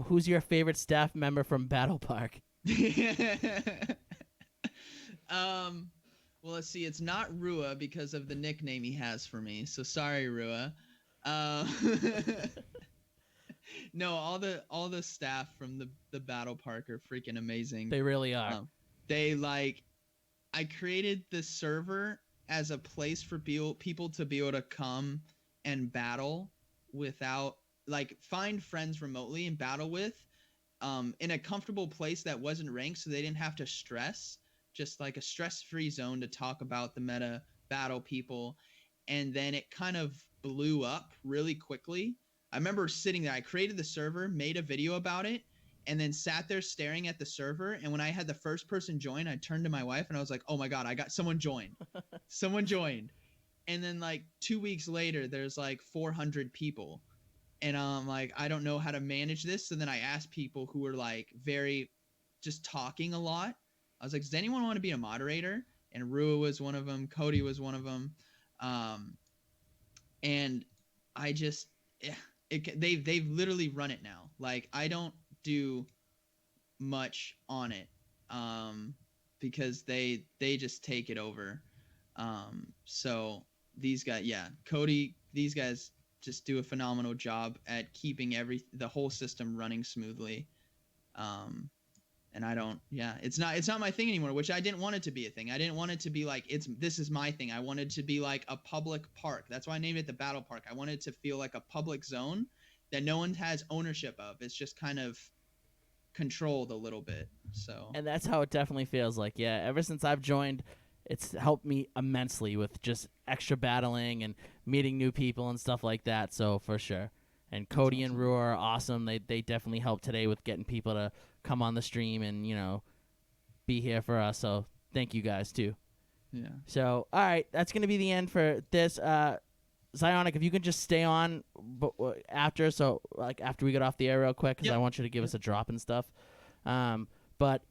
who's your favorite staff member from Battle Park? Well, let's see. It's not Rua because of the nickname he has for me. So sorry, Rua. No, all the staff from the Battle Park are freaking amazing. They really are. I created the server as a place for people to be able to come and battle without, like, find friends remotely and battle with, in a comfortable place that wasn't ranked, so they didn't have to stress. Just like a stress-free zone to talk about the meta, battle people, and then it kind of blew up really quickly. I remember sitting there, I created the server, made a video about it, and then sat there staring at the server, and when I had the first person join, I turned to my wife and I was like, oh my god, I got someone joined. Someone joined. And then like 2 weeks later, there's like 400 people. And I'm like, I don't know how to manage this. So then I asked people who were like very just talking a lot. I was like, does anyone want to be a moderator? And Rua was one of them. Cody was one of them. And I just, they've literally run it now. Like, I don't do much on it, because they just take it over. So these guys, Cody, these guys just do a phenomenal job at keeping the whole system running smoothly. And I don't, it's not my thing anymore, which I didn't want it to be a thing. I didn't want it to be like, this is my thing. I wanted to be like a public park. That's why I named it the Battle Park. I wanted to feel like a public zone that no one has ownership of. It's just kind of controlled a little bit. So. And that's how it definitely feels like. Yeah, ever since I've joined, it's helped me immensely with just extra battling and meeting new people and stuff like that. So for sure. And Cody and Rua are awesome. They definitely helped today with getting people to come on the stream and, be here for us. So thank you guys too. Yeah. So, all right, that's going to be the end for this. Zyonik, if you can just stay on after, so like after we get off the air real quick, because I want you to give us a drop and stuff. But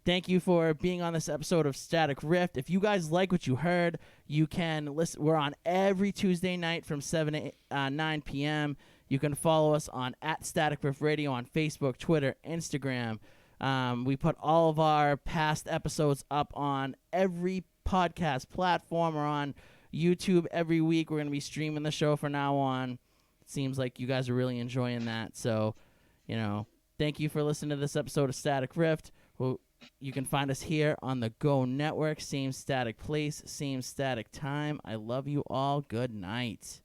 thank you for being on this episode of Static Rift. If you guys like what you heard, you can listen. We're on every Tuesday night from 7 to 9 p.m. You can follow us on @Static Rift Radio on Facebook, Twitter, Instagram. We put all of our past episodes up on every podcast platform or on YouTube every week. We're going to be streaming the show from now on. It seems like you guys are really enjoying that. So, thank you for listening to this episode of Static Rift. Well, you can find us here on the Go Network. Same static place, same static time. I love you all. Good night.